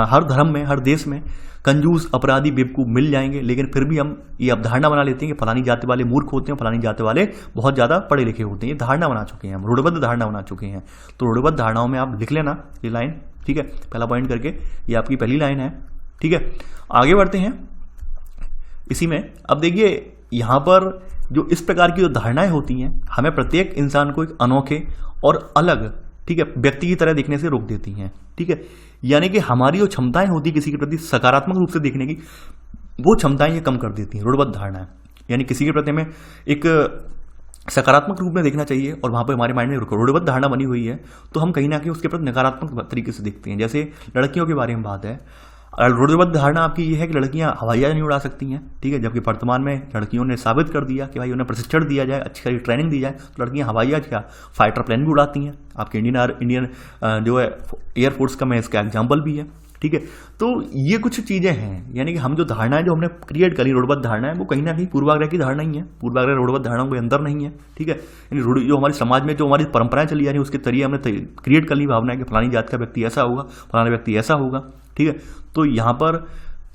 हर धर्म में, हर देश में कंजूस, अपराधी, बेवकूफ़ मिल जाएंगे, लेकिन फिर भी हम ये अवधारणा बना लेते हैं कि फलानी जाति वाले मूर्ख होते हैं, फलानी जाति वाले बहुत ज़्यादा पढ़े लिखे होते हैं। ये धारणा बना चुके हैं हम, रूढ़िबद्ध धारणा बना चुके हैं। तो रूढ़िबद्ध धारणाओं में आप लिख लेना ये लाइन, ठीक है, पहला पॉइंट करके, ये आपकी पहली लाइन है, ठीक है। आगे बढ़ते हैं इसी में। अब देखिए यहाँ पर जो इस प्रकार की जो धारणाएं होती हैं, हमें प्रत्येक इंसान को एक अनोखे और अलग, ठीक है, व्यक्ति की तरह देखने से रोक देती हैं, ठीक है। यानी कि हमारी जो क्षमताएं होती है किसी के प्रति सकारात्मक रूप से देखने की, वो क्षमताएं ये कम कर देती हैं। रूढ़िबद्ध धारणा है, यानी किसी के प्रति में एक सकारात्मक रूप में देखना चाहिए और वहाँ पर हमारे माइंड में रूढ़िबद्ध धारणा बनी हुई है, तो हम कहीं ना कहीं उसके प्रति नकारात्मक तरीके से देखते हैं। जैसे लड़कियों के बारे में बात है, रूढ़िबद्ध धारणा आपकी ये है कि लड़कियां हवाई जहाज नहीं उड़ा सकती हैं, ठीक है, जबकि वर्तमान में लड़कियों ने साबित कर दिया कि भाई उन्हें प्रशिक्षण दिया जाए, अच्छी ट्रेनिंग दी जाए तो लड़कियां हवाई जहाज क्या फाइटर प्लेन भी उड़ाती हैं। आपके इंडियन जो है एयरफोर्स का मैं इसका एग्जाम्पल भी है, ठीक है। तो ये कुछ चीज़ें हैं, यानी कि हम जो धारणाएं जो हमने क्रिएट करी रूढ़िबद्ध धारणाएं, वो कहीं ना कहीं पूर्वाग्रह की धारणा ही है, पूर्वाग्रह रूढ़िबद्ध धारणाओं के अंदर नहीं है, ठीक है। यानी जो हमारे समाज में जो हमारी परंपराएं चली आ रही है उसके जरिए हमने क्रिएट कर ली भावना है कि फलानी जात का व्यक्ति ऐसा होगा, फलाना व्यक्ति ऐसा होगा, ठीक है। तो यहाँ पर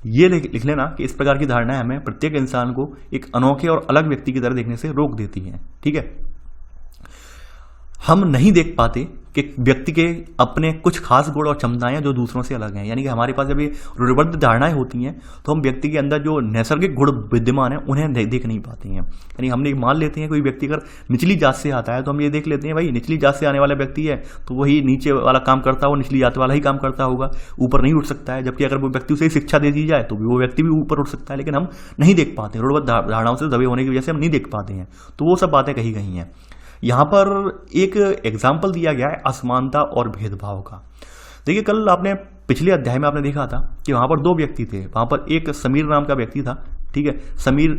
ये लिख लेना कि इस प्रकार की धारणाएं हमें प्रत्येक इंसान को एक अनोखे और अलग व्यक्ति की तरह देखने से रोक देती हैं, ठीक है। हम नहीं देख पाते कि व्यक्ति के अपने कुछ खास गुण और क्षमताएं जो दूसरों से अलग हैं। यानी कि हमारे पास जब ये रूढ़िबद्ध धारणाएं होती हैं तो हम व्यक्ति के अंदर जो नैसर्गिक गुण विद्यमान है उन्हें देख नहीं पाते हैं। यानी हमने मान लेते हैं कोई व्यक्ति अगर निचली जात से आता है तो हम ये देख लेते हैं भाई निचली जात से आने वाला व्यक्ति है तो वही नीचे वाला काम करता हो, निचली जात वाला ही काम करता होगा, ऊपर नहीं उठ सकता है। जबकि अगर वो व्यक्ति उसे शिक्षा दे दी जाए तो वो व्यक्ति भी ऊपर उठ सकता है, लेकिन हम नहीं देख पाते, रूढ़िबद्ध धारणाओं से दबे होने की वजह से हम नहीं देख पाते हैं। तो वो सब बातें कही गई हैं। यहाँ पर एक एग्जाम्पल दिया गया है असमानता और भेदभाव का। देखिए कल आपने पिछले अध्याय में आपने देखा था कि वहाँ पर दो व्यक्ति थे। वहाँ पर एक समीर नाम का व्यक्ति था, ठीक है। समीर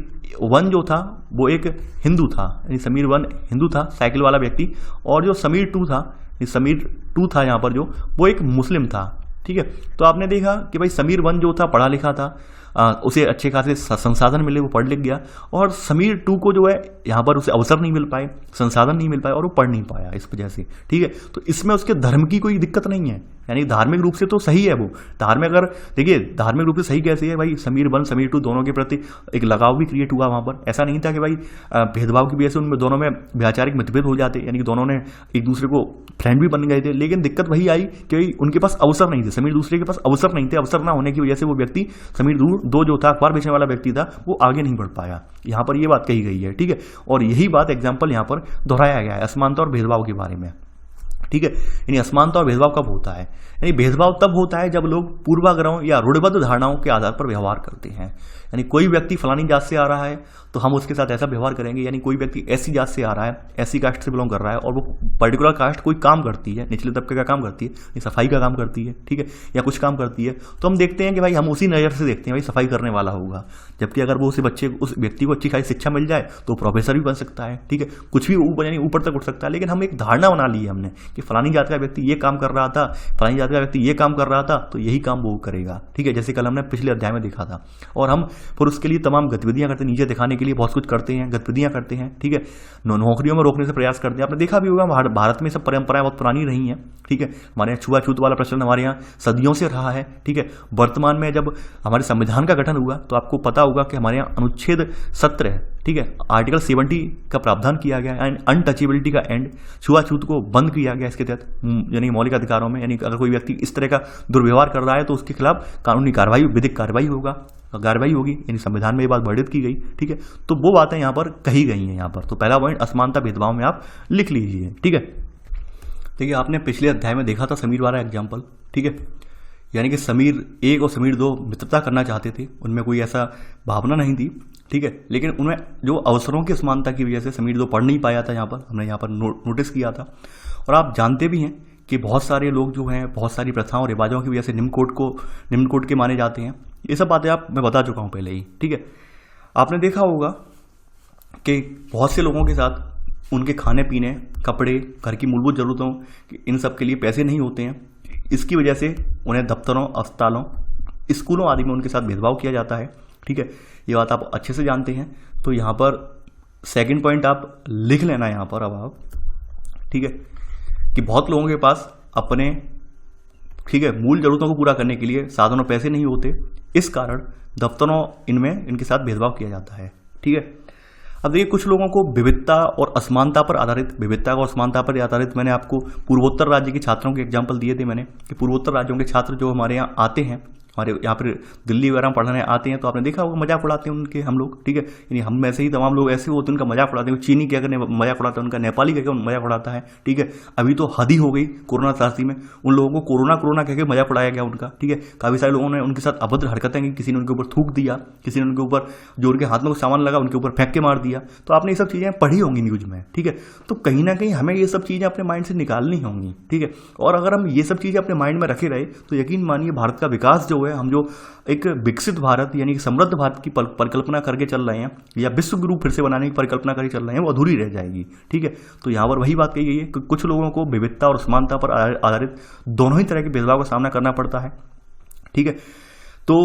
वन जो था वो एक हिंदू था, यानी समीर वन हिंदू था, साइकिल वाला व्यक्ति, और जो समीर टू था, समीर टू था यहाँ पर जो, वो एक मुस्लिम था, ठीक है। तो आपने देखा कि भाई समीर वन जो था पढ़ा लिखा था, उसे अच्छे खासे संसाधन मिले, वो पढ़ लिख गया, और समीर टू को जो है यहाँ पर उसे अवसर नहीं मिल पाए, संसाधन नहीं मिल पाए और वो पढ़ नहीं पाया इस वजह से, ठीक है। तो इसमें उसके धर्म की कोई दिक्कत नहीं है, यानी धार्मिक रूप से तो सही है वो। धार्मिक अगर देखिए धार्मिक रूप से सही कैसे है भाई, समीर वन समीर टू दोनों के प्रति एक लगाव भी क्रिएट हुआ वहाँ पर। ऐसा नहीं था कि भाई भेदभाव की वजह से उनमें दोनों में वैचारिक मतभेद हो जाते, यानी कि दोनों ने एक दूसरे को फ्रेंड भी बन गए थे, लेकिन दिक्कत वही आई कि उनके पास अवसर नहीं थे, समीर दूसरे के पास अवसर नहीं थे। अवसर ना होने की वजह से वो व्यक्ति समीर दो जो था अखबार बेचने वाला व्यक्ति था वो आगे नहीं बढ़ पाया। यहाँ पर ये बात कही गई है, ठीक है। और यही बात एग्जाम्पल यहाँ पर दोहराया गया है असमानता और भेदभाव के बारे में, ठीक है। यानी असमानता और भेदभाव कब होता है, यानी भेदभाव तब होता है जब लोग पूर्वाग्रहों या रूढ़िबद्ध धारणाओं के आधार पर व्यवहार करते हैं। यानी कोई व्यक्ति फलानी जात से आ रहा है तो हम उसके साथ ऐसा व्यवहार करेंगे, यानी कोई व्यक्ति ऐसी जात से आ रहा है, ऐसी कास्ट से बिलोंग कर रहा है और वो पर्टिकुलर कास्ट कोई काम करती है, निचले तबके का काम करती है, सफाई का काम करती है, ठीक है, या कुछ काम करती है, तो हम देखते हैं कि भाई हम उसी नज़र से देखते हैं भाई सफाई करने वाला होगा। जबकि अगर वो उस व्यक्ति को अच्छी खासी शिक्षा मिल जाए तो प्रोफेसर भी बन सकता है, ठीक है, कुछ भी यानी ऊपर तक उठ सकता है। लेकिन हम एक धारणा बना ली है हमने कि फलानी जात का व्यक्ति ये काम कर रहा था, फलानी जात का व्यक्ति ये काम कर रहा था तो यही काम वो करेगा, ठीक है, जैसे कल हमने पिछले अध्याय में देखा था। और हम फिर उसके लिए तमाम गतिविधियां करते हैं, नीचे दिखाने के लिए बहुत कुछ करते हैं, गतिविधियां करते हैं, ठीक है, नौकरियों में रोकने से प्रयास करते हैं। आपने देखा भी होगा भारत में सब परंपराएं बहुत पुरानी रही हैं, ठीक है। हमारे यहाँ छुआछूत वाला प्रचलन हमारे यहाँ सदियों से रहा है, ठीक है। वर्तमान में जब हमारे संविधान का गठन हुआ तो आपको पता होगा कि हमारे यहाँ अनुच्छेद 17 है, ठीक है, आर्टिकल 70 का प्रावधान किया गया एंड अनटचेबिलिटी का एंड, छुआछूत को बंद किया गया इसके तहत, यानी मौलिक अधिकारों में। यानी अगर कोई व्यक्ति इस तरह का दुर्व्यवहार कर रहा है तो उसके खिलाफ कानूनी कार्रवाई, विधिक कार्रवाई होगी, यानी संविधान में ये बात वर्णित की गई, ठीक है। तो वो बातें यहाँ पर कही गई हैं यहाँ पर। तो पहला पॉइंट असमानता भेदभाव में आप लिख लीजिए, ठीक है। देखिए आपने पिछले अध्याय में देखा था समीर वाला एग्जाम्पल, ठीक है, यानी कि समीर 1 और समीर 2 मित्रता करना चाहते थे, उनमें कोई ऐसा भावना नहीं थी, ठीक है, लेकिन उनमें जो अवसरों की असमानता की वजह से समीर 2 पढ़ नहीं पाया था, यहाँ पर हमने यहाँ पर नोटिस किया था। और आप जानते भी हैं कि बहुत सारे लोग जो हैं बहुत सारी प्रथाओं रिवाजों की वजह से निम्न कोट के माने जाते हैं। ये सब बातें मैं बता चुका हूँ पहले ही, ठीक है। आपने देखा होगा कि बहुत से लोगों के साथ उनके खाने पीने, कपड़े, घर की मूलभूत ज़रूरतों, इन सब के लिए पैसे नहीं होते हैं। इसकी वजह से उन्हें दफ्तरों, अस्पतालों, स्कूलों आदि में उनके साथ भेदभाव किया जाता है, ठीक है। ये बात आप अच्छे से जानते हैं। तो यहाँ पर सेकंड पॉइंट आप लिख लेना यहाँ पर अब आप, ठीक है, कि बहुत लोगों के पास अपने, ठीक है, मूल जरूरतों को पूरा करने के लिए साधनों पैसे नहीं होते, इस कारण दफ्तरों इनमें इनके साथ भेदभाव किया जाता है, ठीक है। अब देखिए कुछ लोगों को विविधता और असमानता पर आधारित मैंने आपको पूर्वोत्तर राज्य के छात्रों के एग्जाम्पल दिए थे मैंने, कि पूर्वोत्तर राज्यों के छात्र जो हमारे यहाँ आते हैं, हमारे यहाँ पर दिल्ली वगैरह में पढ़ने आते हैं, तो आपने देखा होगा मजाक उड़ाते हैं उनके हम लोग, ठीक है, यानी हम ऐसे ही तमाम लोग ऐसे होते हैं उनका मजाक उड़ाते हैं। चीनी क्या करने मजाक उड़ाता है उनका, नेपाली कह के मजाक उड़ाता है, ठीक है। अभी तो हद ही हो गई कोरोना त्रासदी में, उन लोगों को कोरोना कह के मजाक उड़ाया गया उनका, ठीक है। काफ़ी सारे लोगों ने उनके साथ अभद्र हरकतें की, किसी ने उनके ऊपर थूक दिया, किसी ने उनके ऊपर जो उनके हाथ में सामान लगा उनके ऊपर फेंक के मार दिया। तो आपने ये सब चीज़ें पढ़ी होंगी न्यूज़ में, ठीक है। तो कहीं ना कहीं हमें ये सब चीज़ें अपने माइंड से निकालनी होंगी, ठीक है। और अगर हम ये सब चीज़ें अपने माइंड में रखे रहे तो यकीन मानिए भारत का विकास जो है, हम जो एक विकसित भारत यानी कि समृद्ध भारत की परिकल्पना करके चल रहे हैं, या विश्व गुरु फिर से बनाने की परिकल्पना करके चल रहे हैं, वो अधूरी रह जाएगी, ठीक है। तो यहाँ पर वही बात कही गई है कि कुछ लोगों को विविधता और समानता पर आधारित दोनों ही तरह के भेदभाव का सामना करना पड़ता है, ठीक है। तो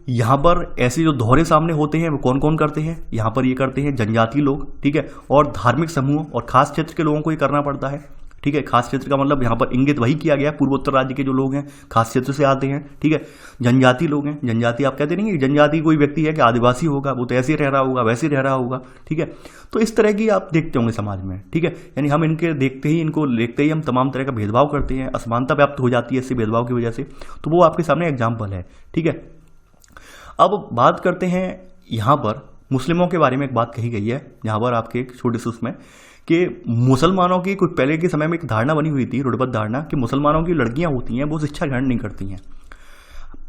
यहाँ पर ऐसे जो दोहरे सामने होते हैं वो कौन कौन करते हैं, यहाँ पर ये करते हैं जनजातीय लोग, ठीक है, और धार्मिक समूह और खास क्षेत्र के लोगों को ये करना पड़ता है, ठीक है। खास क्षेत्र का मतलब यहाँ पर इंगित वही किया गया, पूर्वोत्तर राज्य के जो लोग हैं खास क्षेत्र से आते हैं, ठीक है। जनजाति लोग हैं, जनजाति आप कहते नहीं, जनजाति कोई व्यक्ति है कि आदिवासी होगा, वो तो ऐसे रह रहा होगा, वैसे रह रहा होगा, ठीक है। तो इस तरह की आप देखते होंगे समाज में, ठीक है, यानी हम इनको देखते ही हम तमाम तरह का भेदभाव करते हैं, असमानता व्याप्त हो जाती है इससे भेदभाव की वजह से। तो वो आपके सामने एग्जाम्पल है, ठीक है। अब बात करते हैं यहाँ पर मुस्लिमों के बारे में, एक बात कही गई है यहाँ पर आपके एक छोटे से उसमें, कि मुसलमानों की कुछ पहले के समय में एक धारणा बनी हुई थी, रूढ़िबद्ध धारणा, कि मुसलमानों की लड़कियां होती हैं वो शिक्षा ग्रहण नहीं करती हैं।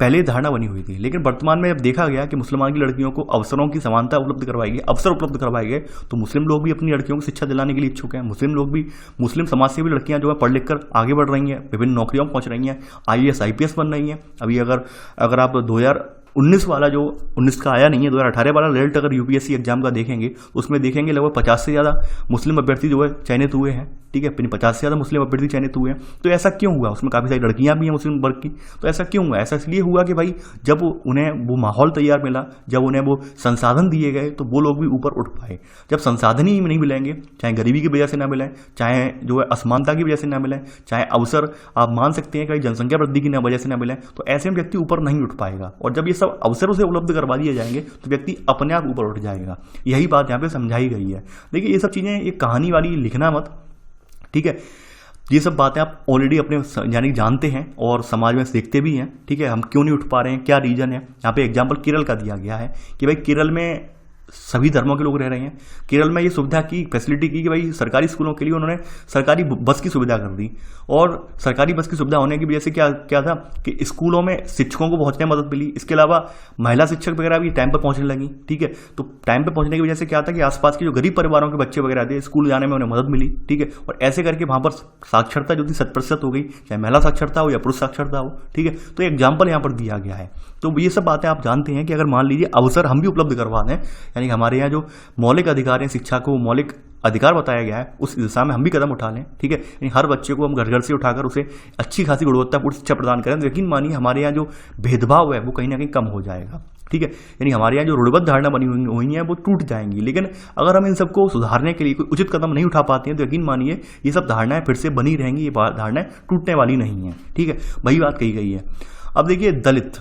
पहले धारणा बनी हुई थी, लेकिन वर्तमान में अब देखा गया कि मुसलमान की लड़कियों को अवसरों की समानता उपलब्ध करवाई गई, अवसर उपलब्ध करवाए गए, तो मुस्लिम लोग भी अपनी लड़कियों को शिक्षा दिलाने के लिए इच्छुक हैं। मुस्लिम समाज से भी लड़कियां जो है पढ़ लिख कर आगे बढ़ रही हैं, विभिन्न नौकरियों में पहुंच रही हैं, IAS IPS बन रही हैं। अभी अगर आप 2019 वाला जो 19 का आया नहीं है, 2018 वाला रिजल्ट अगर UPSC एग्जाम का देखेंगे तो उसमें देखेंगे लगभग 50 से ज़्यादा मुस्लिम अभ्यर्थी जो है चयनित हुए हैं, ठीक है, 50 से ज़्यादा मुस्लिम अभ्यर्थी चयनित हुए हैं। तो ऐसा क्यों हुआ? उसमें काफ़ी सारी लड़कियां भी हैं मुस्लिम वर्ग की। तो ऐसा क्यों हुआ? ऐसा इसलिए हुआ कि भाई जब उन्हें वो माहौल तैयार मिला, जब उन्हें वो संसाधन दिए गए, तो वो लोग भी ऊपर उठ पाए। जब संसाधन ही नहीं मिलेंगे, चाहे गरीबी की वजह से ना मिलें, चाहे जो है असमानता की वजह से ना मिलें, चाहे अवसर आप मान सकते हैं कि जनसंख्या वृद्धि की वजह से ना मिलें, तो ऐसे में व्यक्ति ऊपर नहीं उठ पाएगा। और जब ये सब अवसर उसे उपलब्ध करवा दिए जाएंगे तो व्यक्ति अपने आप ऊपर उठ जाएगा। यही बात यहाँ पे समझाई गई है। देखिए ये सब चीज़ें, ये कहानी वाली लिखना मत, ठीक है। ये सब बातें आप ऑलरेडी अपने यानी जानते हैं और समाज में देखते भी हैं, ठीक है। हम क्यों नहीं उठ पा रहे हैं, क्या रीजन है? यहाँ पे एग्जाम्पल केरल का दिया गया है कि भाई केरल में सभी धर्मों के लोग रह रहे हैं। केरल में ये सुविधा की, फैसिलिटी की कि भाई सरकारी स्कूलों के लिए उन्होंने सरकारी बस की सुविधा कर दी। और सरकारी बस की सुविधा होने की वजह से क्या था कि स्कूलों में शिक्षकों को पहुंचने में मदद मिली। इसके अलावा महिला शिक्षक वगैरह भी टाइम पर पहुंचने लगी, ठीक है। तो टाइम पर पहुंचने की वजह से क्या था कि आसपास के जो गरीब परिवारों के बच्चे वगैरह थे, स्कूल जाने में उन्हें मदद मिली, ठीक है। और ऐसे करके वहां पर साक्षरता जो थी 100% हो गई, चाहे महिला साक्षरता हो या पुरुष साक्षरता हो, ठीक है। तो एग्जाम्पल यहाँ पर दिया गया है। तो ये सब बातें आप जानते हैं कि अगर मान लीजिए अवसर हम भी उपलब्ध करवा दें, यानी हमारे यहाँ जो मौलिक अधिकार हैं, शिक्षा को मौलिक अधिकार बताया गया है, उस दिशा में हम भी कदम उठा लें, ठीक है। यानी हर बच्चे को हम घर घर से उठाकर उसे अच्छी खासी गुणवत्तापूर्ण शिक्षा प्रदान करें, तो यकीन मानिए हमारे यहाँ जो भेदभाव है वो कहीं ना कहीं कम हो जाएगा, ठीक है। यानी हमारे यहाँ जो रूढ़िबद्ध धारणा बनी हुई है वो टूट जाएंगी। लेकिन अगर हम इन सबको सुधारने के लिए कोई उचित कदम नहीं उठा पाते हैं तो यकीन मानिए ये सब धारणाएं फिर से बनी रहेंगी, ये धारणाएं टूटने वाली नहीं है, ठीक है। वही बात कही गई है। अब देखिए दलित,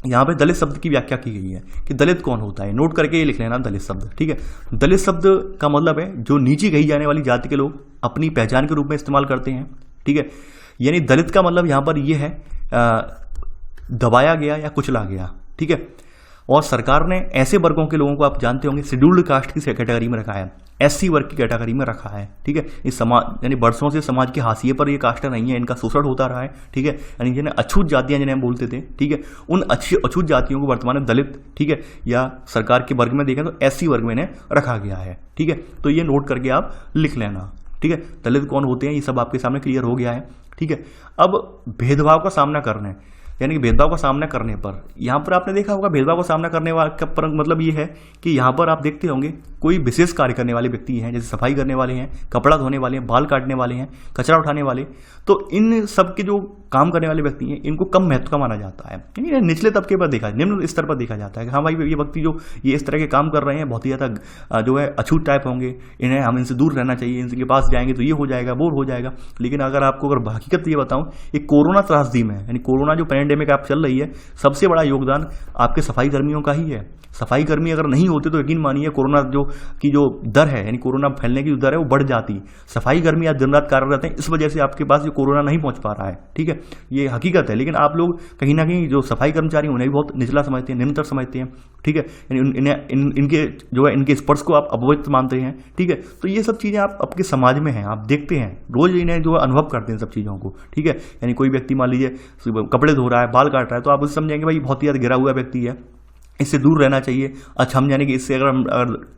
यहाँ पे दलित शब्द की व्याख्या की गई है कि दलित कौन होता है, नोट करके ये लिख लेना दलित शब्द, ठीक है। दलित शब्द का मतलब है जो नीची कही जाने वाली जाति के लोग अपनी पहचान के रूप में इस्तेमाल करते हैं, ठीक है। यानी दलित का मतलब यहाँ पर ये है दबाया गया या कुचला गया, ठीक है। और सरकार ने ऐसे वर्गों के लोगों को, आप जानते होंगे, शेड्यूल्ड कास्ट की कैटेगरी में रखा है, एससी वर्ग की कैटेगरी में रखा है, ठीक है। इस समाज यानी वर्षों से समाज के हाशिए पर ये कास्ट नहीं है, इनका शोषण होता रहा है, ठीक है। यानी जिन्हें अछूत जातियां जिन्हें हम बोलते थे, ठीक है, उन अच्छी अछूत जातियों को वर्तमान में दलित, ठीक है, या सरकार के वर्ग में देखें तो एससी वर्ग में इन्हें रखा गया है, ठीक है। तो ये नोट करके आप लिख लेना, ठीक है। दलित कौन होते हैं ये सब आपके सामने क्लियर हो गया है, ठीक है। अब भेदभाव का सामना करने, यानी कि भेदभाव का सामना करने पर, यहाँ पर आपने देखा होगा भेदभाव का सामना करने वाला पर मतलब ये है कि यहाँ पर आप देखते होंगे कोई विशेष कार्य करने वाले व्यक्ति हैं, जैसे सफाई करने वाले हैं, कपड़ा धोने वाले हैं, बाल काटने वाले हैं, कचरा उठाने वाले, तो इन सब के जो काम करने वाले व्यक्ति हैं इनको कम महत्व का माना जाता है, यानी निचले तबके पर देखा, निम्न स्तर पर देखा जाता है कि हाँ भाई ये व्यक्ति जो ये इस तरह के काम कर रहे हैं बहुत ही ज़्यादा जो है अछूत टाइप होंगे, इन्हें हम इनसे दूर रहना चाहिए, इनके पास जाएंगे तो ये हो जाएगा, वो हो जाएगा। लेकिन अगर आपको अगर हकीकत ये बताऊं, ये कोरोना त्रासदी में, यानी कोरोना जो पैंडेमिक आप चल रही है, सबसे बड़ा योगदान आपके सफाई कर्मियों का ही है। सफाई कर्मी अगर नहीं होते तो यकीन मानिए कोरोना जो दर है, यानी कोरोना फैलने की जो दर है वो बढ़ जाती। सफाई कर्मी आज दिन रात कार्यरत हैं, इस वजह से आपके पास ये कोरोना नहीं पहुंच पा रहा है, ठीक है, ये हकीकत है। लेकिन आप लोग कहीं ना कहीं जो सफाई कर्मचारी उन्हें भी बहुत निचला समझते हैं, निम्नतर समझते हैं, ठीक है, इनके जो है इनके स्पर्श को आप अपवित्र मानते हैं, ठीक है। तो ये सब चीज़ें आप आपके समाज में हैं, आप देखते हैं रोज इन्हें जो अनुभव करते हैं सब चीज़ों को, ठीक है। यानी कोई व्यक्ति मान लीजिए कपड़े धो रहा है, बाल काट रहा है, तो आप उसे समझेंगे भाई बहुत ही ज़्यादा गिरा हुआ व्यक्ति है, इससे दूर रहना चाहिए। अच्छा, हम जाने कि इससे अगर हम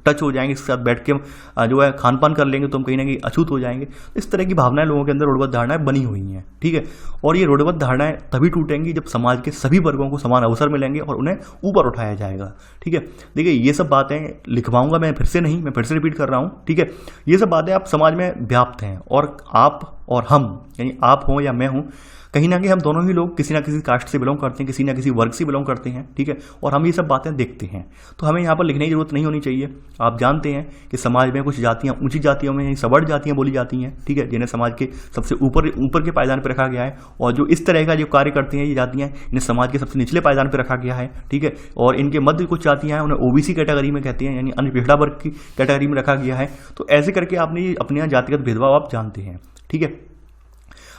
टच हो जाएंगे, इसके साथ बैठ के हम जो है खान पान कर लेंगे तो हम कहीं ना कहीं अछूत हो जाएंगे। इस तरह की भावनाएं लोगों के अंदर रूढ़िबद्ध धारणाएं बनी हुई हैं, ठीक है। और ये रूढ़िबद्ध धारणाएं तभी टूटेंगी जब समाज के सभी वर्गों को समान अवसर मिलेंगे और उन्हें ऊपर उठाया जाएगा, ठीक है। देखिए ये सब बातें लिखवाऊंगा मैं फिर से नहीं, मैं फिर से रिपीट कर रहा हूँ, ठीक है। ये सब बातें आप समाज में व्याप्त हैं और आप और हम, यानी आप हों या मैं हूँ, कहीं ना कहीं हम दोनों ही लोग किसी ना किसी कास्ट से बिलोंग करते हैं, किसी ना किसी वर्ग से बिलोंग करते हैं, ठीक है। और हम ये सब बातें देखते हैं, तो हमें यहाँ पर लिखने की जरूरत नहीं होनी चाहिए। आप जानते हैं कि समाज में कुछ जातियाँ ऊंची जातियों में यानी सवर्ण जातियाँ बोली जाती हैं, ठीक है, जिन्हें समाज के सबसे ऊपर के पायदान पर रखा गया है। और जो इस तरह का जो कार्य करती हैं ये जातियाँ, इन्हें समाज के सबसे निचले पायदान पर रखा गया है, ठीक है। और इनके मध्य कुछ जातियाँ हैं, उन्हें ओबीसी कैटेगरी में कहते हैं, यानी अन्य पिछड़ा वर्ग की कैटेगरी में रखा गया है। तो ऐसे करके आपने अपने यहाँ जातिगत भेदभाव आप जानते हैं, ठीक है।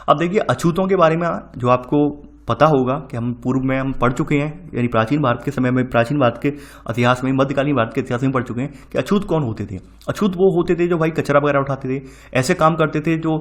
अब देखिए अछूतों के बारे में जो आपको पता होगा कि हम पूर्व में हम पढ़ चुके हैं, यानी प्राचीन भारत के समय में, प्राचीन भारत के इतिहास में, मध्यकालीन भारत के इतिहास में पढ़ चुके हैं कि अछूत कौन होते थे। अछूत वो होते थे जो भाई कचरा वगैरह उठाते थे, ऐसे काम करते थे जो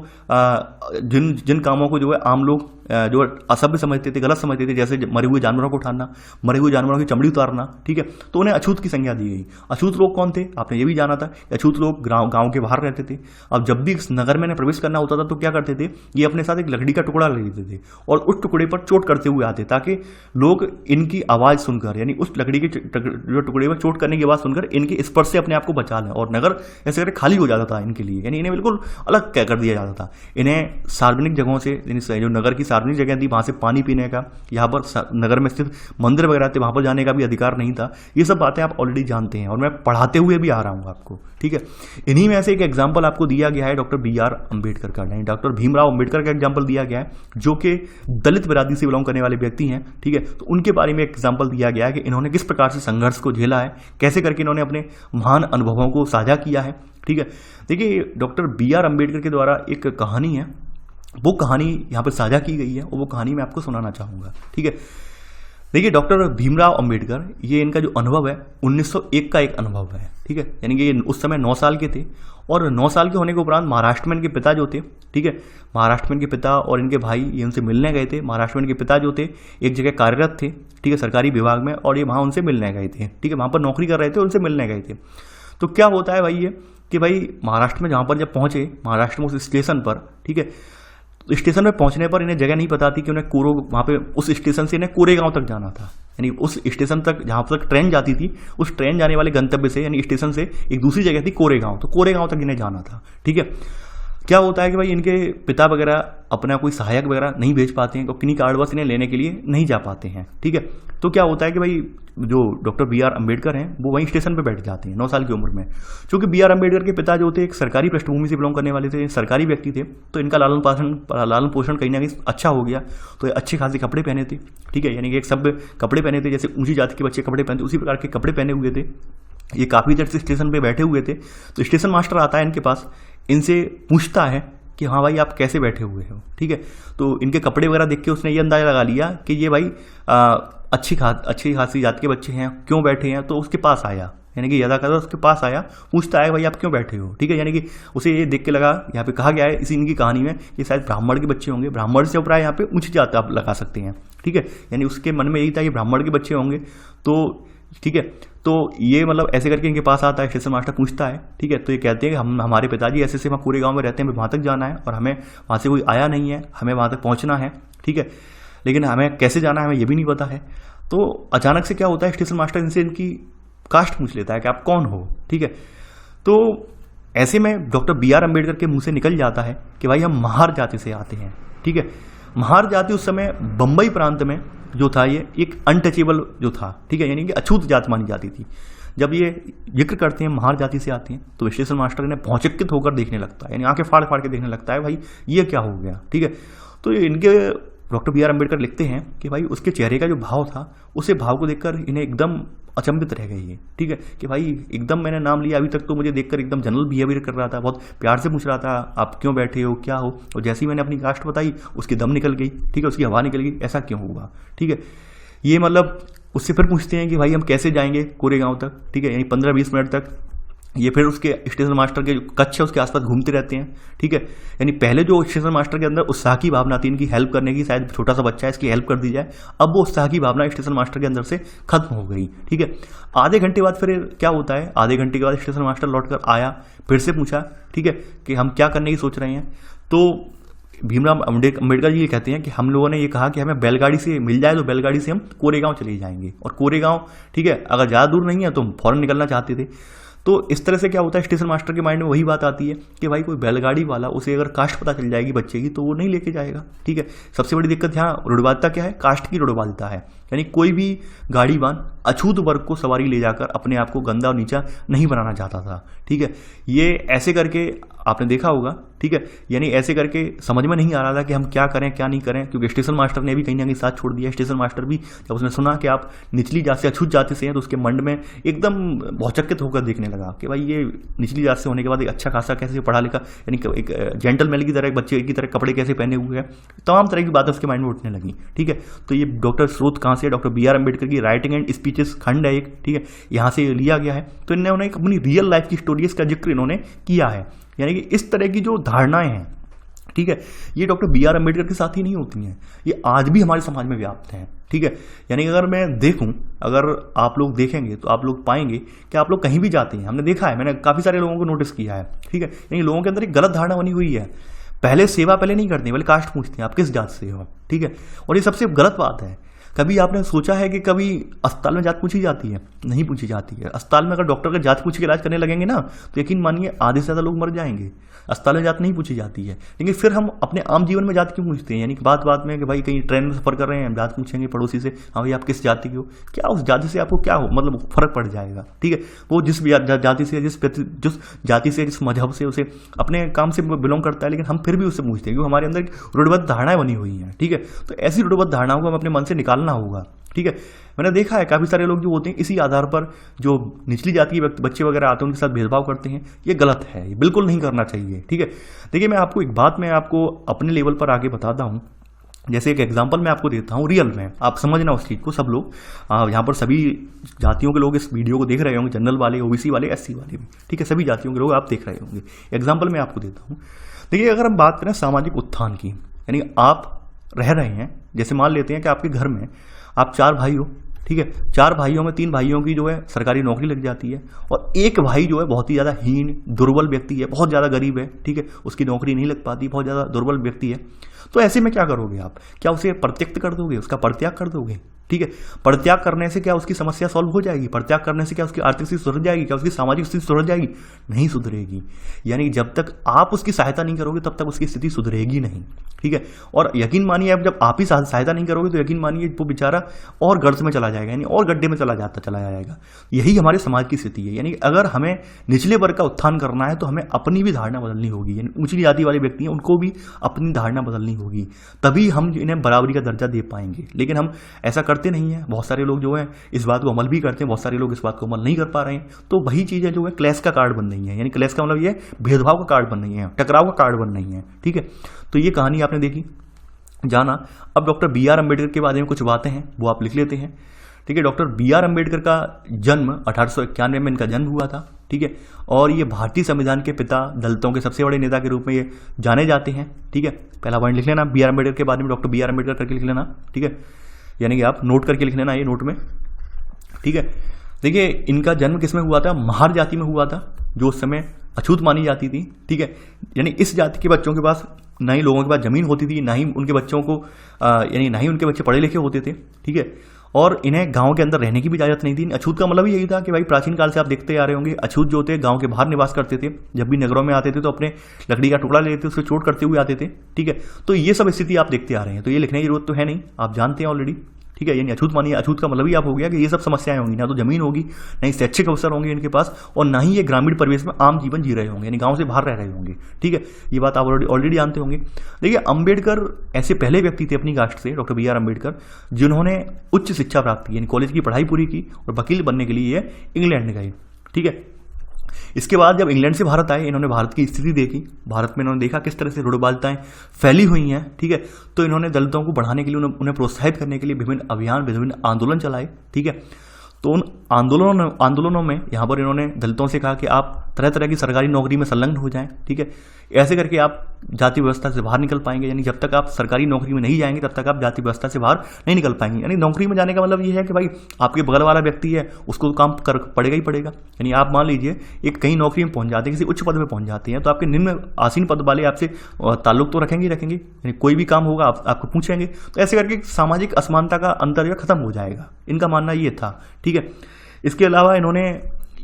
जिन कामों को जो है आम लोग जो असभ्य समझते थे, गलत समझते थे, जैसे मरे हुए जानवरों को उठाना, मरे हुए जानवरों की चमड़ी उतारना, ठीक है। तो उन्हें अछूत की संज्ञा दी गई। अछूत लोग कौन थे आपने ये भी जाना था, अछूत लोग गाँव के बाहर रहते थे। अब जब भी नगर में प्रवेश करना होता था तो क्या करते थे, ये अपने साथ एक लकड़ी का टुकड़ा ले लेते थे और उस टुकड़े पर चोट करते हुए आते, ताकि लोग इनकी आवाज सुनकर, यानी उस लकड़ी के जो टुकड़े पर चोट करने की आवाज सुनकर इनके स्पर्श से अपने आप को बचा लें। और नगर ऐसे करके खाली हो जाता था इनके लिए, यानी इन्हें बिल्कुल अलग कर दिया जाता था। इन्हें सार्वजनिक जगहों से, जो नगर की सार्वजनिक जगह थी वहां से पानी पीने का, यहाँ पर नगर में स्थित मंदिर वगैरह थे वहां पर जाने का भी अधिकार नहीं था। ये सब बातें आप ऑलरेडी जानते हैं और मैं पढ़ाते हुए भी आ रहा हूँ आपको, ठीक है। इन्हीं में से एक एग्जाम्पल आपको दिया गया है डॉक्टर बी आर अम्बेडकर का, नहीं डॉक्टर भीमराव अम्बेडकर का एग्जाम्पल दिया गया है, जो कि दलित बिरादरी से बिलोंग करने वाले व्यक्ति हैं, ठीक है। तो उनके बारे में एग्जाम्पल दिया गया है कि इन्होंने किस प्रकार से संघर्ष को झेला है, कैसे करके इन्होंने अपने महान अनुभवों को साझा किया है, ठीक है। देखिए डॉक्टर बी आर अम्बेडकर के द्वारा एक कहानी है, वो कहानी यहाँ पर साझा की गई है और वो कहानी मैं आपको सुनाना चाहूँगा, ठीक है। देखिए डॉक्टर भीमराव अंबेडकर, ये इनका जो अनुभव है 1901 का एक अनुभव है, ठीक है। यानी कि ये उस समय 9 साल के थे और 9 साल के होने के उपरांत महाराष्ट्र में इनके पिता जो थे, ठीक है, महाराष्ट्र में इनके पिता और इनके भाई ये उनसे मिलने गए थे। महाराष्ट्र में इनके पिता जो थे एक जगह कार्यरत थे, ठीक है, सरकारी विभाग में, और ये वहाँ उनसे मिलने गए थे, ठीक है, वहाँ पर नौकरी कर रहे थे, उनसे मिलने गए थे। तो क्या होता है भाई ये कि भाई महाराष्ट्र में जहाँ पर जब पहुँचे, महाराष्ट्र में उस स्टेशन पर, ठीक है, स्टेशन में पहुंचने पर इन्हें जगह नहीं पता थी कि उन्हें वहाँ पे उस स्टेशन से इन्हें कोरेगांव तक जाना था। यानी उस स्टेशन तक जहाँ तक ट्रेन जाती थी, उस ट्रेन जाने वाले गंतव्य से, यानी स्टेशन से एक दूसरी जगह थी कोरेगांव, तो कोरेगांव तक इन्हें जाना था, ठीक है। क्या होता है कि भाई इनके पिता वगैरह अपना कोई सहायक वगैरह नहीं भेज पाते हैं, किन्हीं कारणवश इन्हें लेने के लिए नहीं जा पाते हैं, ठीक है। तो क्या होता है कि भाई जो डॉक्टर बी आर अम्बेडकर हैं वो वहीं स्टेशन पे बैठ जाते हैं 9 साल की उम्र में। चूंकि बी आर अम्बेडकर के पिता जो थे एक सरकारी पृष्ठभूमि से बिलोंग करने वाले थे, सरकारी व्यक्ति थे, तो इनका लालन पोषण कहीं ना कहीं अच्छा हो गया। तो ये अच्छे खासे कपड़े पहने थे, ठीक है, यानी कि एक सब कपड़े पहने थे जैसे ऊंची जाति के बच्चे कपड़े पहनते, उसी प्रकार के कपड़े पहने हुए थे। ये काफ़ी देर से स्टेशन पर बैठे हुए थे। तो स्टेशन मास्टर आता है इनके पास, इनसे पूछता है कि हाँ भाई आप कैसे बैठे हुए हो, ठीक है। तो इनके कपड़े वगैरह देख के उसने ये अंदाजा लगा लिया कि ये भाई अच्छी खासी जात के बच्चे हैं, क्यों बैठे हैं। तो उसके पास आया, यानी कि यदा कदा उसके पास आया, पूछता है भाई आप क्यों बैठे हो, ठीक है। यानी कि उसे ये देख के लगा, यहाँ पे कहा गया है इसी इनकी कहानी में, ये शायद ब्राह्मण के बच्चे होंगे, ब्राह्मण से प्राय यहाँ पे ऊंची जात आप लगा सकते हैं, ठीक है। यानी उसके मन में यही था कि ब्राह्मण के बच्चे होंगे, तो ठीक है। तो ये मतलब ऐसे करके इनके पास आता है, स्टेशन मास्टर पूछता है, ठीक है। तो ये कहते हैं कि हमारे पिताजी ऐसे से वहाँ पूरे गाँव में रहते हैं, हमें वहाँ तक जाना है और हमें वहाँ से कोई आया नहीं है, हमें वहाँ तक पहुँचना है, ठीक है। लेकिन हमें कैसे जाना है हमें ये भी नहीं पता है। तो अचानक से क्या होता है, स्टेशन मास्टर इनसे इनकी कास्ट पूछ लेता है कि आप कौन हो, ठीक है। तो ऐसे में डॉक्टर BR अम्बेडकर के मुंह से निकल जाता है कि भाई हम महार जाति से आते हैं, ठीक है। महार जाति उस समय बंबई प्रांत में जो था ये एक अनटचेबल जो था, ठीक है, यानी कि अछूत जात मानी जाती थी। जब ये जिक्र करते हैं महार जाति से आते हैं तो स्टेशन मास्टर इन्हें भौचकित होकर देखने लगता है, यानी आंखें फाड़ फाड़ के देखने लगता है, भाई ये क्या हो गया, ठीक है। तो इनके डॉक्टर BR अम्बेडकर लिखते हैं कि भाई उसके चेहरे का जो भाव था, उसे भाव को देखकर इन्हें एकदम अचंभित रह गई है, ठीक है, कि भाई एकदम मैंने नाम लिया, अभी तक तो मुझे देखकर एकदम जनरल बिहेवियर कर रहा था, बहुत प्यार से पूछ रहा था आप क्यों बैठे हो, क्या हो, और जैसे ही मैंने अपनी कास्ट बताई उसकी दम निकल गई, ठीक है, उसकी हवा निकल गई, ऐसा क्यों हुआ, ठीक है। ये मतलब उससे फिर पूछते हैं कि भाई हम कैसे जाएंगे कोरेगांव तक, ठीक है, यानी 15-20 मिनट तक ये फिर उसके स्टेशन मास्टर के जो कक्ष है उसके आसपास घूमते रहते हैं, ठीक है। यानी पहले जो स्टेशन मास्टर के अंदर उत्साह की भावना थी इनकी हेल्प करने की, शायद छोटा सा बच्चा है इसकी हेल्प कर दी जाए, अब वो उत्साह की भावना स्टेशन मास्टर के अंदर से खत्म हो गई, ठीक है। आधे घंटे बाद फिर क्या होता है, आधे घंटे के बाद स्टेशन मास्टर लौटकर आया, फिर से पूछा, ठीक है, कि हम क्या करने की सोच रहे हैं। तो भीमराव अम्बेडकर जी ये कहते हैं कि हम लोगों ने ये कहा कि हमें बैलगाड़ी से मिल जाए तो बैलगाड़ी से हम कोरेगांव चले जाएंगे, और कोरेगांव, ठीक है, अगर ज़्यादा दूर नहीं है तो हम फौरन निकलना चाहते थे। तो इस तरह से क्या होता है, स्टेशन मास्टर के माइंड में वही बात आती है कि भाई कोई बैलगाड़ी वाला उसे अगर कास्ट पता चल जाएगी बच्चे की तो वो नहीं लेके जाएगा, ठीक है। सबसे बड़ी दिक्कत यहाँ रूढ़िवादिता क्या है, कास्ट की रूढ़िवादिता है, यानी कोई भी गाड़ीवान अछूत वर्ग को सवारी ले जाकर अपने आप को गंदा और नीचा नहीं बनाना चाहता था, ठीक है। ये ऐसे करके आपने देखा होगा, ठीक है, यानी ऐसे करके समझ में नहीं आ रहा था कि हम क्या करें क्या नहीं करें, क्योंकि स्टेशन मास्टर ने भी कहीं ना कहीं साथ छोड़ दिया। स्टेशन मास्टर भी जब उसने सुना कि आप निचली जात से अछूत जाति से हैं तो उसके मन में एकदम भौचकित होकर देखने लगा कि भाई ये निचली जात से होने के बाद एक अच्छा खासा कैसे पढ़ा लिखा, यानी एक जेंटलमैन की तरह, एक बच्चे की तरह कपड़े कैसे पहने हुए हैं, तमाम तरह की बातें उसके माइंड में उठने लगी, ठीक है। तो ये डॉक्टर स्रोत कहाँ से है, डॉक्टर BR अम्बेडकर की राइटिंग एंड स्पीचेस खंड है एक, ठीक है, यहाँ से लिया गया है। तो इन्होंने अपनी रियल लाइफ की स्टोरीज का जिक्र इन्होंने किया है, यानी कि इस तरह की जो धारणाएं हैं, ठीक है, ये डॉक्टर BR अम्बेडकर के साथ ही नहीं होती हैं, ये आज भी हमारे समाज में व्याप्त हैं, ठीक है। यानी अगर मैं देखूं, अगर आप लोग देखेंगे तो आप लोग पाएंगे कि आप लोग कहीं भी जाते हैं, हमने देखा है, मैंने काफ़ी सारे लोगों को नोटिस किया है, ठीक है, यानी लोगों के अंदर एक गलत धारणा बनी हुई है, पहले सेवा पहले नहीं करते, पहले कास्ट पूछते हैं आप किस जात से हो, ठीक है। और ये सबसे गलत बात है। कभी आपने सोचा है कि कभी अस्पताल में जात पूछी जाती है? नहीं पूछी जाती है। अस्पताल में अगर डॉक्टर का जात पूछ के इलाज करने लगेंगे ना तो यकीन मानिए आधे से ज़्यादा लोग मर जाएंगे। अस्पताल में जात नहीं पूछी जाती है, लेकिन फिर हम अपने आम जीवन में जात क्यों पूछते हैं? यानी कि बात बात में कि भाई कहीं ट्रेन में सफर कर रहे हैं, हम जात पूछेंगे पड़ोसी से, हाँ भाई आप किस जाति के हो, क्या उस जाति से आपको क्या हो मतलब फर्क पड़ जाएगा, ठीक है। वो जिस जाति से, जिस जाति से, जिस मजहब से, उसे अपने काम से बिलोंग करता है, लेकिन हम फिर भी उससे पूछते हैं क्योंकि हमारे अंदर रूढ़िबद्ध धारणाएं बनी हुई हैं, ठीक है। तो ऐसी रूढ़िबद्ध धारणाओं को हमें अपने मन से निकालना होगा, ठीक है। मैंने देखा है काफ़ी सारे लोग जो होते हैं इसी आधार पर जो निचली जाति के बच्चे वगैरह आते हैं उनके साथ भेदभाव करते हैं, ये गलत है, ये बिल्कुल नहीं करना चाहिए, ठीक है। देखिए मैं आपको एक बात मैं आपको अपने लेवल पर आगे बताता हूँ, जैसे एक एग्जांपल मैं आपको देता हूँ रियल में, आप समझना उस चीज़ को। सब लोग यहाँ पर सभी जातियों के लोग इस वीडियो को देख रहे होंगे, जनरल वाले, OBC वाले, SC वाले भी, ठीक है, सभी जातियों के लोग आप देख रहे होंगे। एग्जाम्पल मैं आपको देता हूँ। देखिए अगर हम बात करें सामाजिक उत्थान की, यानी आप रह रहे हैं, जैसे मान लेते हैं कि आपके घर में आप 4 भाई हो, ठीक है, 4 भाइयों में 3 भाइयों की जो है सरकारी नौकरी लग जाती है और एक भाई जो है बहुत ही ज़्यादा हीन दुर्बल व्यक्ति है, बहुत ज़्यादा गरीब है, ठीक है, उसकी नौकरी नहीं लग पाती, बहुत ज़्यादा दुर्बल व्यक्ति है। तो ऐसे में क्या करोगे आप? क्या उसे परित्यक्त कर दोगे, उसका परित्याग कर दोगे? ठीक है, परित्याग करने से क्या उसकी समस्या सॉल्व हो जाएगी? परित्याग करने से क्या उसकी आर्थिक स्थिति सुधर जाएगी? क्या उसकी सामाजिक स्थिति सुधर जाएगी? नहीं सुधरेगी। यानी जब तक आप उसकी सहायता नहीं करोगे तब तक उसकी स्थिति सुधरेगी नहीं, ठीक है। और यकीन मानिए आप जब आप ही सहायता नहीं करोगे तो यकीन मानिए वो बेचारा और गर्ज में चला जाएगा, यानी और गड्ढे में चला जाएगा। यही हमारे समाज की स्थिति है। यानी अगर हमें निचले वर्ग का उत्थान करना है तो हमें अपनी भी धारणा बदलनी होगी, यानी ऊंची जाति वाले व्यक्ति हैं उनको भी अपनी धारणा बदलनी होगी, तभी हम इन्हें बराबरी का दर्जा दे पाएंगे। लेकिन हम ऐसा करते नहीं हैं, बहुत सारे लोग जो हैं इस बात को अमल भी करते हैं, बहुत सारे लोग इस बात को अमल नहीं कर पा रहे हैं। तो वही चीज़ें जो है क्लैश का कार्ड बन रही है, यानी क्लैश का मतलब ये भेदभाव का कार्ड बन रही है, टकराव का कार्ड बन रही है। ठीक है, तो ये कहानी आपने देखी, जाना। अब डॉक्टर बी आर अम्बेडकर के बारे में कुछ बातें हैं वो आप लिख लेते हैं। ठीक है, डॉक्टर बी आर अम्बेडकर का जन्म 1891 में इनका जन्म हुआ था। ठीक है, और ये भारतीय संविधान के पिता, दलितों के सबसे बड़े नेता के रूप में ये जाने जाते हैं। ठीक है, पहला पॉइंट लिख लेना बी आर अम्बेडकर के बारे में, डॉक्टर बी आर अम्बेडकर करके लिख लेना। ठीक है, यानी कि आप नोट करके लिख लेना ये नोट में। ठीक है, देखिए इनका जन्म किस में हुआ था, महार जाति में हुआ था, जो उस समय अछूत मानी जाती थी। ठीक है, यानी इस जाति के बच्चों के पास ना ही लोगों के पास जमीन होती थी, ना ही उनके बच्चों को यानी ना ही उनके बच्चे पढ़े लिखे होते थे। ठीक है, और इन्हें गांव के अंदर रहने की भी इजाजत नहीं थी। अछूत का मतलब यही था कि भाई प्राचीन काल से आप देखते आ रहे होंगे, अछूत जो थे गांव के बाहर निवास करते थे, जब भी नगरों में आते थे तो अपने लकड़ी का टुकड़ा ले लेते, उसको चोट करते हुए आते थे। ठीक है, तो ये सब स्थिति आप देखते आ रहे हैं, तो ये लिखने की जरूरत तो है नहीं, आप जानते हैं ऑलरेडी। ठीक है, यानी अछूत मानिए, अछूत का मतलब ही आप हो गया कि ये सब समस्याएं होंगी, ना तो जमीन होगी, ना ही शैक्षिक अवसर होंगे इनके पास, और ना ही ये ग्रामीण परिवेश में आम जीवन जी रहे होंगे, यानी गांव से बाहर रह रहे होंगे। ठीक है, ये बात आप ऑलरेडी जानते होंगे। देखिए अंबेडकर ऐसे पहले व्यक्ति थे अपनी कास्ट से, डॉक्टर बी आर अम्बेडकर, जिन्होंने उच्च शिक्षा प्राप्त की, यानी कॉलेज की पढ़ाई पूरी की, और वकील बनने के लिए ये इंग्लैंड गए। ठीक है, इसके बाद जब इंग्लैंड से भारत आए, इन्होंने भारत की स्थिति देखी, भारत में इन्होंने देखा किस तरह से रूढ़िवादिताएं फैली हुई हैं। ठीक है, तो इन्होंने दलितों को बढ़ाने के लिए, उन्हें प्रोत्साहित करने के लिए विभिन्न अभियान, विभिन्न आंदोलन चलाए। ठीक है, तो उन आंदोलनों में यहाँ पर इन्होंने दलितों से कहा कि आप तरह तरह की सरकारी नौकरी में संलग्न हो जाएं। ठीक है, ऐसे करके आप जाति व्यवस्था से बाहर निकल पाएंगे, यानी जब तक आप सरकारी नौकरी में नहीं जाएंगे तब तक आप जाति व्यवस्था से बाहर नहीं निकल पाएंगे। यानी नौकरी में जाने का मतलब ये है कि भाई आपके बगल वाला व्यक्ति है, उसको काम कर पड़ेगा ही पड़ेगा। यानी आप मान लीजिए एक कहीं नौकरी में पहुंच जाते हैं, किसी उच्च पद में पहुंच जाते हैं, तो आपके निम्न आसीन पद वाले आपसे ताल्लुक तो रखेंगे ही रखेंगे, यानी कोई भी काम होगा आपको पूछेंगे। तो ऐसे करके सामाजिक असमानता का अंतर जो खत्म हो जाएगा, इनका मानना ये था। ठीक है, इसके अलावा इन्होंने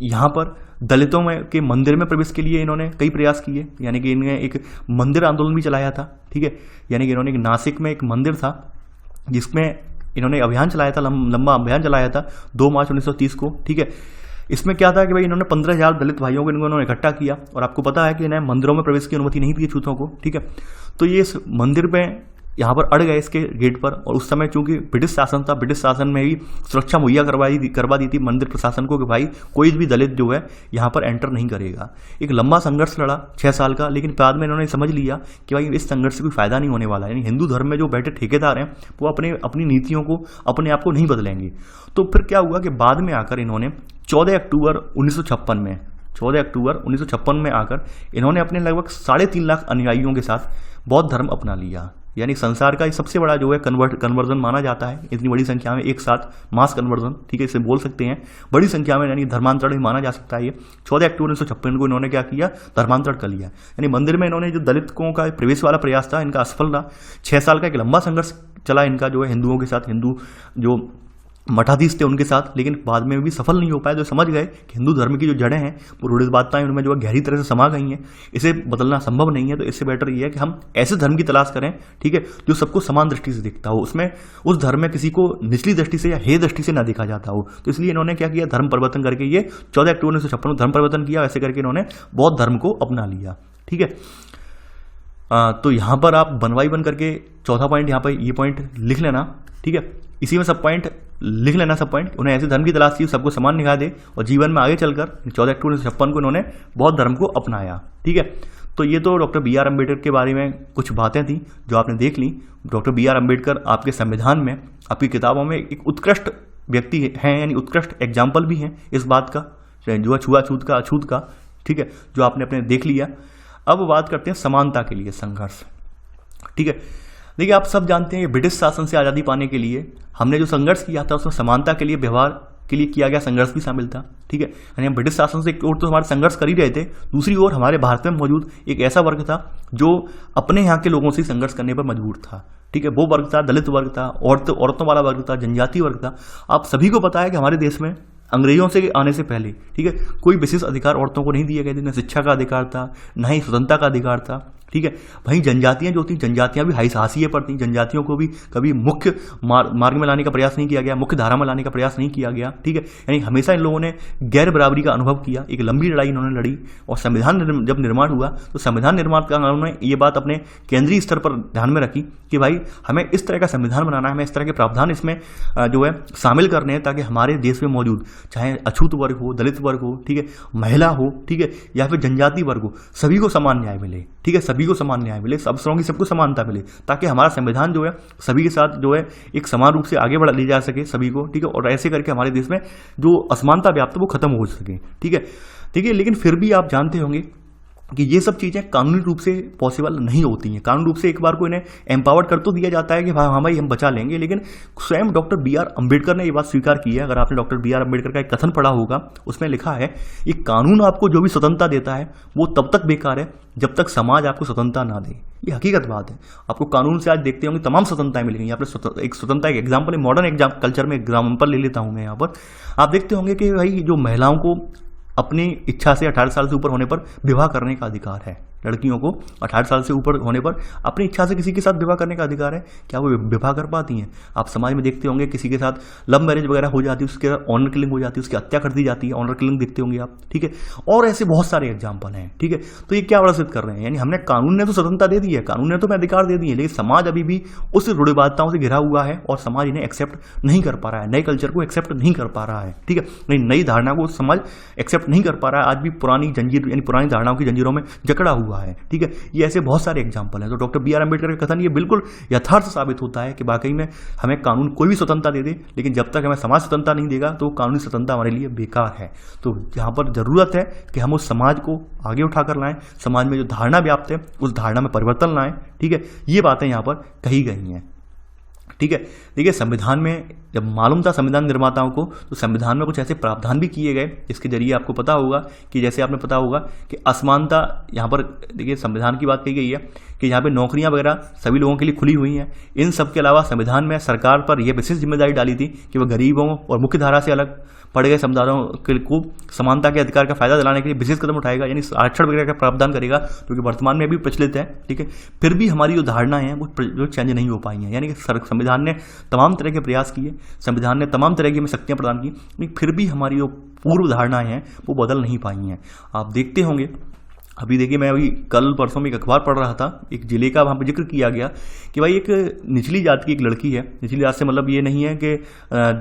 यहाँ पर दलितों में के मंदिर में प्रवेश के लिए इन्होंने कई प्रयास किए, यानी कि इन्होंने एक मंदिर आंदोलन भी चलाया था। ठीक है, यानी कि इन्होंने नासिक में एक मंदिर था जिसमें इन्होंने अभियान चलाया था, लंबा अभियान चलाया था 2 मार्च 1930 को। ठीक है, इसमें क्या था कि भाई इन्होंने 15,000 दलित भाइयों को इन्होंने इकट्ठा किया, और आपको पता है कि इन्हें मंदिरों में प्रवेश की अनुमति नहीं थी छूतों को। ठीक है, तो ये इस मंदिर में यहाँ पर अड़ गए इसके गेट पर, और उस समय चूंकि ब्रिटिश शासन था, ब्रिटिश शासन में ही सुरक्षा मुहैया करवा दी थी मंदिर प्रशासन को कि भाई कोई भी दलित जो है यहाँ पर एंटर नहीं करेगा। एक लंबा संघर्ष लड़ा 6 साल का, लेकिन बाद में इन्होंने समझ लिया कि भाई इस संघर्ष से कोई फायदा नहीं होने वाला है, यानी हिंदू धर्म में जो बैठे ठेकेदार हैं वो अपनी नीतियों को, अपने आप को नहीं बदलेंगे। तो फिर क्या हुआ कि बाद में आकर इन्होंने 14 अक्टूबर 1956 में आकर इन्होंने अपने लगभग 3.5 लाख अनुयायियों के साथ बौद्ध धर्म अपना लिया। यानी संसार का सबसे बड़ा जो है कन्वर्जन माना जाता है, इतनी बड़ी संख्या में एक साथ मास कन्वर्जन। ठीक है, इसे बोल सकते हैं बड़ी संख्या में, यानी धर्मांतरण माना जा सकता है ये। 14 अक्टूबर 1956 को इन्होंने क्या किया, धर्मांतरण कर लिया। यानी मंदिर में इन्होंने जो दलितों का प्रवेश वाला प्रयास था इनका असफल रहा। 6 साल का एक लंबा संघर्ष चला इनका जो है हिंदुओं के साथ, हिंदू जो मठाधीश थे उनके साथ, लेकिन बाद में भी सफल नहीं हो पाए। तो समझ गए कि हिंदू धर्म की जो जड़ें हैं वो रूढ़िवादिताएं उनमें जो है गहरी तरह से समा गई हैं, इसे बदलना संभव नहीं है। तो इससे बेटर ये है कि हम ऐसे धर्म की तलाश करें, ठीक है, जो सबको समान दृष्टि से दिखता हो, उसमें उस धर्म में किसी को निचली दृष्टि से या हे दृष्टि से ना देखा जाता हो। तो इसलिए इन्होंने क्या किया, धर्म परिवर्तन करके ये 14 अक्टूबर 1956 में धर्म परिवर्तन किया। ऐसे करके इन्होंने बौद्ध धर्म को अपना लिया। ठीक है, तो यहाँ पर आप बनवाई बन करके चौथा पॉइंट यहाँ पर ये पॉइंट लिख लेना। ठीक है, इसी में सब पॉइंट लिख लेना, सब पॉइंट। उन्हें ऐसे धर्म की तलाश थी सबको समान निगाह दे, और जीवन में आगे चलकर 14 अक्टूबर 1956 को इन्होंने बौद्ध धर्म को अपनाया। ठीक है, तो ये तो डॉक्टर बी आर अम्बेडकर के बारे में कुछ बातें थी जो आपने देख ली। डॉक्टर बी आर अम्बेडकर आपके संविधान में, आपकी किताबों में एक उत्कृष्ट व्यक्ति हैं, यानी उत्कृष्ट एग्जाम्पल भी हैं इस बात का, जो छुआछूत का, अछूत का। ठीक है, जो आपने अपने देख लिया। अब बात करते हैं समानता के लिए संघर्ष। ठीक है, देखिए आप सब जानते हैं कि ब्रिटिश शासन से आज़ादी पाने के लिए हमने जो संघर्ष किया था उसमें समानता के लिए, व्यवहार के लिए किया गया संघर्ष भी शामिल था। ठीक है, यानी हम ब्रिटिश शासन से एक ओर तो हमारे संघर्ष कर ही रहे थे, दूसरी ओर हमारे भारत में मौजूद एक ऐसा वर्ग था जो अपने यहाँ के लोगों से संघर्ष करने पर मजबूर था। ठीक है, वो वर्ग था, दलित वर्ग था, औरतों वाला वर्ग था, जनजातीय वर्ग था। आप सभी को पता है कि हमारे देश में अंग्रेजों से आने से पहले, ठीक है, कोई विशेष अधिकार औरतों को नहीं दिए गए थे, न शिक्षा का अधिकार था, न ही स्वतंत्रता का अधिकार था। ठीक है। वहीं जनजातियां जो होती हैं, जनजातियां भी हाशिए पर थी, जनजातियों को भी कभी मुख्य मार्ग में लाने का प्रयास नहीं किया गया, मुख्य धारा में लाने का प्रयास नहीं किया गया, ठीक है। यानी हमेशा इन लोगों ने गैर बराबरी का अनुभव किया, एक लंबी लड़ाई इन्होंने लड़ी, और संविधान जब निर्माण हुआ तो संविधान निर्माण का उन्होंने ये बात अपने केंद्रीय स्तर पर ध्यान में रखी कि भाई हमें इस तरह का संविधान बनाना है, हमें इस तरह के प्रावधान इसमें जो है शामिल करने हैं, ताकि हमारे देश में मौजूद चाहे अछूत वर्ग हो, दलित वर्ग हो, ठीक है, महिला हो, ठीक है, या फिर जनजाति वर्ग हो, सभी को समान न्याय मिले, ठीक है, सभी को समान न्याय मिले, अवसरों की सबको समानता मिले, ताकि हमारा संविधान जो है सभी के साथ जो है एक समान रूप से आगे बढ़ा ले जा सके सभी को, ठीक है, और ऐसे करके हमारे देश में जो असमानता व्याप्त वो खत्म हो सके, ठीक है, ठीक है। लेकिन फिर भी आप जानते होंगे कि ये सब चीज़ें कानूनी रूप से पॉसिबल नहीं होती हैं। कानूनी रूप से एक बार को इन्हें एम्पावर्ड कर तो दिया जाता है कि हाँ भाई हम बचा लेंगे, लेकिन स्वयं डॉक्टर बी आर अम्बेडकर ने ये बात स्वीकार की है। अगर आपने डॉक्टर बी आर अम्बेडकर का एक कथन पढ़ा होगा, उसमें लिखा है कि कानून आपको जो भी स्वतंत्रता देता है वो तब तक बेकार है जब तक समाज आपको स्वतंत्रता ना दे। ये हकीकत बात है। आपको कानून से आज देखते होंगे तमाम स्वतंत्रताएं मिल गई। यहाँ पर एक स्वतंत्रता एक एग्जाम्पल, मॉडर्न कल्चर में एग्जाम्पल ले लेता हूँ मैं। यहाँ पर आप देखते होंगे कि भाई जो महिलाओं को अपनी इच्छा से 18 साल से ऊपर होने पर विवाह करने का अधिकार है, लड़कियों को 18 साल से ऊपर होने पर अपनी इच्छा से किसी के साथ विवाह करने का अधिकार है। क्या वो विवाह कर पाती हैं? आप समाज में देखते होंगे किसी के साथ लव मैरिज वगैरह हो जाती है, उसके साथ ऑनर किलिंग हो जाती है, उसकी हत्या कर दी जाती है, ऑनर किलिंग देखते होंगे आप, ठीक है। और ऐसे बहुत सारे एग्जाम्पल हैं, ठीक है। तो ये क्या बड़ा सिद्ध कर रहे हैं, यानी हमने कानून ने तो स्वतंत्रता दे दी है, कानून ने तो हमें अधिकार दे दिए, लेकिन समाज अभी भी उस रूढ़िवादिताओं से घिरा हुआ है और समाज इन्हें एक्सेप्ट नहीं कर पा रहा है, नए कल्चर को एक्सेप्ट नहीं कर पा रहा है, ठीक है। नई धारणा को समाज एक्सेप्ट नहीं कर पा रहा है, आज भी पुरानी जंजीर यानी पुरानी धारणाओं की जंजीरों में जकड़ा हुआ है, ठीक है। ये ऐसे बहुत सारे एग्जाम्पल हैं। तो डॉक्टर बी आर अम्बेडकर का कथन ये बिल्कुल यथार्थ साबित होता है कि वाकई में हमें कानून कोई भी स्वतंत्रता दे दे, लेकिन जब तक हमें समाज स्वतंत्रता नहीं देगा तो कानूनी स्वतंत्रता हमारे लिए बेकार है। तो यहाँ पर जरूरत है कि हम उस समाज को आगे उठाकर लाएं, समाज में जो धारणा व्याप्त है उस धारणा में परिवर्तन लाएं, ठीक है। ये बातें यहाँ पर कही गई हैं, ठीक है। देखिए, संविधान में जब मालूम था संविधान निर्माताओं को, तो संविधान में कुछ ऐसे प्रावधान भी किए गए जिसके जरिए आपको पता होगा कि जैसे आपने पता होगा कि असमानता, यहाँ पर देखिए संविधान की बात कही गई है कि यहाँ पे नौकरियां वगैरह सभी लोगों के लिए खुली हुई हैं। इन सब के अलावा संविधान में सरकार पर यह विशेष जिम्मेदारी डाली थी कि वह गरीबों और मुख्य धारा से अलग पड़ गए समुदायों को समानता के अधिकार का फायदा दिलाने के लिए विशेष कदम उठाएगा, यानी आरक्षण वगैरह का प्रावधान करेगा, क्योंकि वर्तमान में भी प्रचलित है, ठीक है। फिर भी हमारी जो धारणाएं हैं वो जो चेंज नहीं हो पाई हैं, यानी कि संविधान ने तमाम तरह के प्रयास किए, संविधान ने तमाम तरह की हमें शक्तियां प्रदान की, लेकिन फिर भी हमारी जो पूर्व धारणाएं हैं वो बदल नहीं पाई हैं। आप देखते होंगे, अभी देखिए मैं अभी कल परसों में एक अखबार पढ़ रहा था, एक जिले का वहाँ पर जिक्र किया गया कि भाई एक निचली जाति की एक लड़की है, निचली जाति से मतलब ये नहीं है कि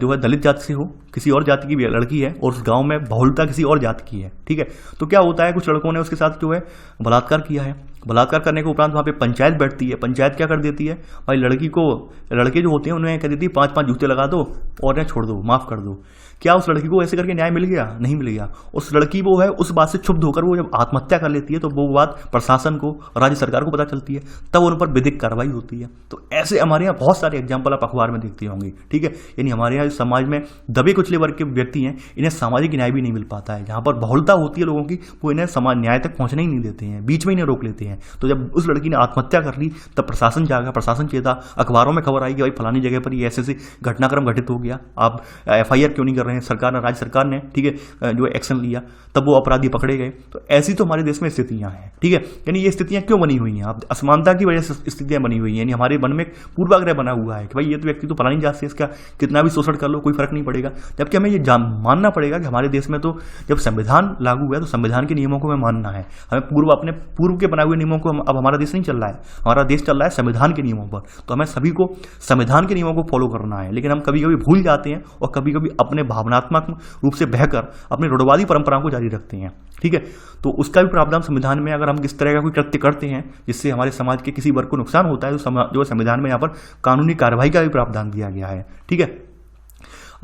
जो है दलित जाति से हो, किसी और जाति की भी लड़की है और उस गांव में बहुलता किसी और जाति की है, ठीक है। तो क्या होता है, कुछ लड़कों ने उसके साथ जो है बलात्कार किया है। बलात्कार करने के उपरांत वहाँ पे पंचायत बैठती है, पंचायत क्या कर देती है भाई, लड़के जो होते हैं उन्हें कह देती है 5-5 जूते लगा दो और इन्हें छोड़ दो, माफ कर दो। क्या उस लड़की को ऐसे करके न्याय मिल गया? नहीं मिल गया। उस लड़की वो है उस बात से क्षुब्ध होकर वो जब आत्महत्या कर लेती है तो वो बात प्रशासन को, राज्य सरकार को पता चलती है, तब उन पर विधिक कार्रवाई होती है। तो ऐसे हमारे यहाँ बहुत सारे एग्जाम्पल आप अखबार में देखते होंगे, ठीक है। यानी हमारे यहाँ समाज में दबे कुचले वर्ग के व्यक्ति हैं, इन्हें सामाजिक न्याय भी नहीं मिल पाता है। जहाँ पर बहुलता होती है लोगों की, वो इन्हें समाज न्याय तक पहुँचने ही नहीं देते हैं, बीच में इन्हें रोक लेते हैं। तो जब उस लड़की ने आत्महत्या कर ली तब प्रशासन जागा, प्रशासन चेता, अखबारों में खबर आई कि भाई फलानी जगह पर ये ऐसे घटनाक्रम घटित हो गया, आप FIR क्यों नहीं कर रहे हैं? राज्य सरकार ने, ठीक है, जो एक्शन लिया, तब वो अपराधी पकड़े गए। तो ऐसी तो हमारे देश में स्थितियां हैं, ठीक है। यानी ये स्थितियां क्यों बनी हुई हैं? अब असमानता की वजह से स्थितियां बनी हुई हैं। यानी हमारे मन में पूर्वाग्रह बना हुआ है कि भाई ये तो व्यक्ति तो फलानी जात से, इसका कितना भी शोषण कर लो कोई फर्क नहीं पड़ेगा। जबकि हमें ये मानना पड़ेगा कि हमारे देश में तो जब संविधान लागू हुआ है तो संविधान के नियमों को हमें मानना है। हमें अपने पूर्व के बनाए हुए नियमों को, अब हमारा देश नहीं चल रहा है, हमारा देश चल रहा है संविधान के नियमों पर। तो हमें सभी को संविधान के नियमों को फॉलो करना है। लेकिन हम कभी कभी भूल जाते हैं और कभी कभी अपने भावनात्मक रूप से बहकर अपनी रूढ़िवादी परंपराओं को जारी रखते हैं, ठीक है। तो उसका भी प्रावधान संविधान में, अगर हम किस तरह का कोई कृत्य करते हैं जिससे हमारे समाज के किसी वर्ग को नुकसान होता है, तो जो संविधान में यहाँ पर कानूनी कार्रवाई का भी प्रावधान दिया गया है, ठीक है।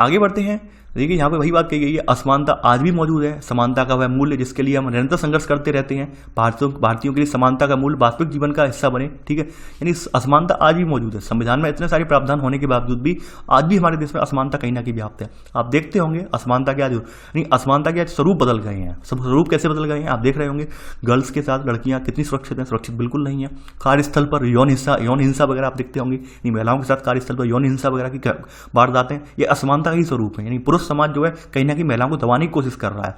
आगे बढ़ते हैं। देखिए यहाँ पे वही बात कही गई है, असमानता आज भी मौजूद है, समानता का वह मूल्य जिसके लिए हम निरंतर संघर्ष करते रहते हैं। भारतीयों के लिए समानता का मूल्य वास्तविक जीवन का हिस्सा बने, ठीक है। यानी असमानता आज भी मौजूद है। संविधान में इतने सारे प्रावधान होने के बावजूद भी आज भी हमारे देश में असमानता कहीं ना कहीं व्याप्त है। आप देखते होंगे असमानता के आज, यानी असमानता के आज स्वरूप बदल गए हैं। सब स्वरूप कैसे बदल गए हैं आप देख रहे होंगे। गर्ल्स के साथ लड़कियां कितनी सुरक्षित हैं? सुरक्षित बिल्कुल नहीं है। कार्यस्थल पर यौन हिंसा वगैरह आप देखते होंगे, महिलाओं के साथ कार्यस्थल पर यौन हिंसा वगैरह की वारदातें, ये असमानता का ही स्वरूप है। यानी पुरुष समाज जो है कहीं ना कहीं महिलाओं को दबाने की कोशिश कर रहा है।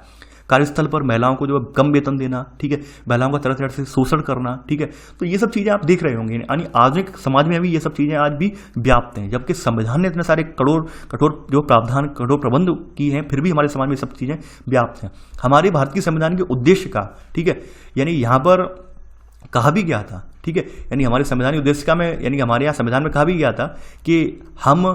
कार्यस्थल पर महिलाओं को जो कम वेतन देना, ठीक है, महिलाओं का तरह तरह से शोषण करना, ठीक है। तो ये सब चीज़ें आप देख रहे होंगे, यानी आधुनिक समाज में भी ये सब चीज़ें आज भी व्याप्त हैं, जबकि संविधान ने इतने सारे कठोर जो प्रावधान, कठोर प्रबंध की हैं, फिर भी हमारे समाज में सब चीज़ें व्याप्त हैं। हमारे भारत की संविधान के उद्देश्य का, ठीक है, यानी यहाँ पर कहा भी गया था, ठीक है, यानी हमारे संविधान के उद्देश्य का में, यानी हमारे यहाँ संविधान में कहा भी गया था कि हम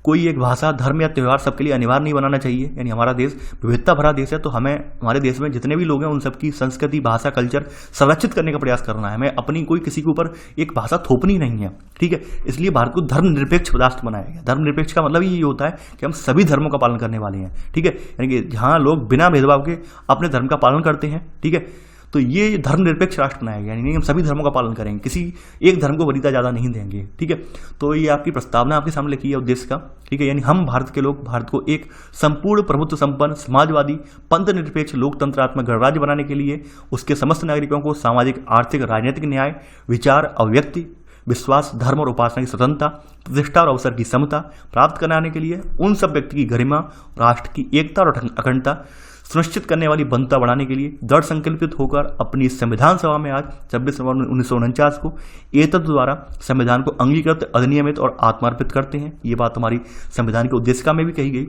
कोई एक भाषा, धर्म या त्यौहार सबके लिए अनिवार्य नहीं बनाना चाहिए। यानी हमारा देश विविधता भरा देश है, तो हमें हमारे देश में जितने भी लोग हैं उन सबकी संस्कृति, भाषा, कल्चर संरक्षित करने का प्रयास करना है। हमें अपनी कोई किसी के ऊपर एक भाषा थोपनी नहीं है, ठीक है। इसलिए भारत को धर्मनिरपेक्ष राष्ट्र बनाया गया। धर्मनिरपेक्ष का मतलब ये होता है कि हम सभी धर्मों का पालन करने वाले हैं, ठीक है, यानी कि जहाँ लोग बिना भेदभाव के अपने धर्म का पालन करते हैं, ठीक है, तो ये धर्मनिरपेक्ष राष्ट्र बनाया गया, यानी हम सभी धर्मों का पालन करेंगे, किसी एक धर्म को वरीयता ज़्यादा नहीं देंगे, ठीक है। तो ये आपकी प्रस्तावना आपके सामने लिखी है उद्देश्य का, ठीक है, यानी हम भारत के लोग भारत को एक संपूर्ण प्रभुत्व संपन्न समाजवादी पंथ निरपेक्ष लोकतंत्रात्मक गणराज्य बनाने के लिए उसके समस्त नागरिकों को सामाजिक, आर्थिक, राजनीतिक न्याय, विचार, अभिव्यक्ति, विश्वास, धर्म और उपासना की स्वतंत्रता, प्रतिष्ठा और अवसर की समता प्राप्त कराने के लिए उन सब व्यक्ति की गरिमा, राष्ट्र की एकता और अखंडता सुनिश्चित करने वाली बनता बढ़ाने के लिए दृढ़ संकल्पित होकर अपनी संविधान सभा में आज 26 नवंबर 1949 को एतद द्वारा संविधान को अंगीकृत, अधिनियमित और आत्मार्पित करते हैं। ये बात हमारी संविधान के उद्देशिका में भी कही गई।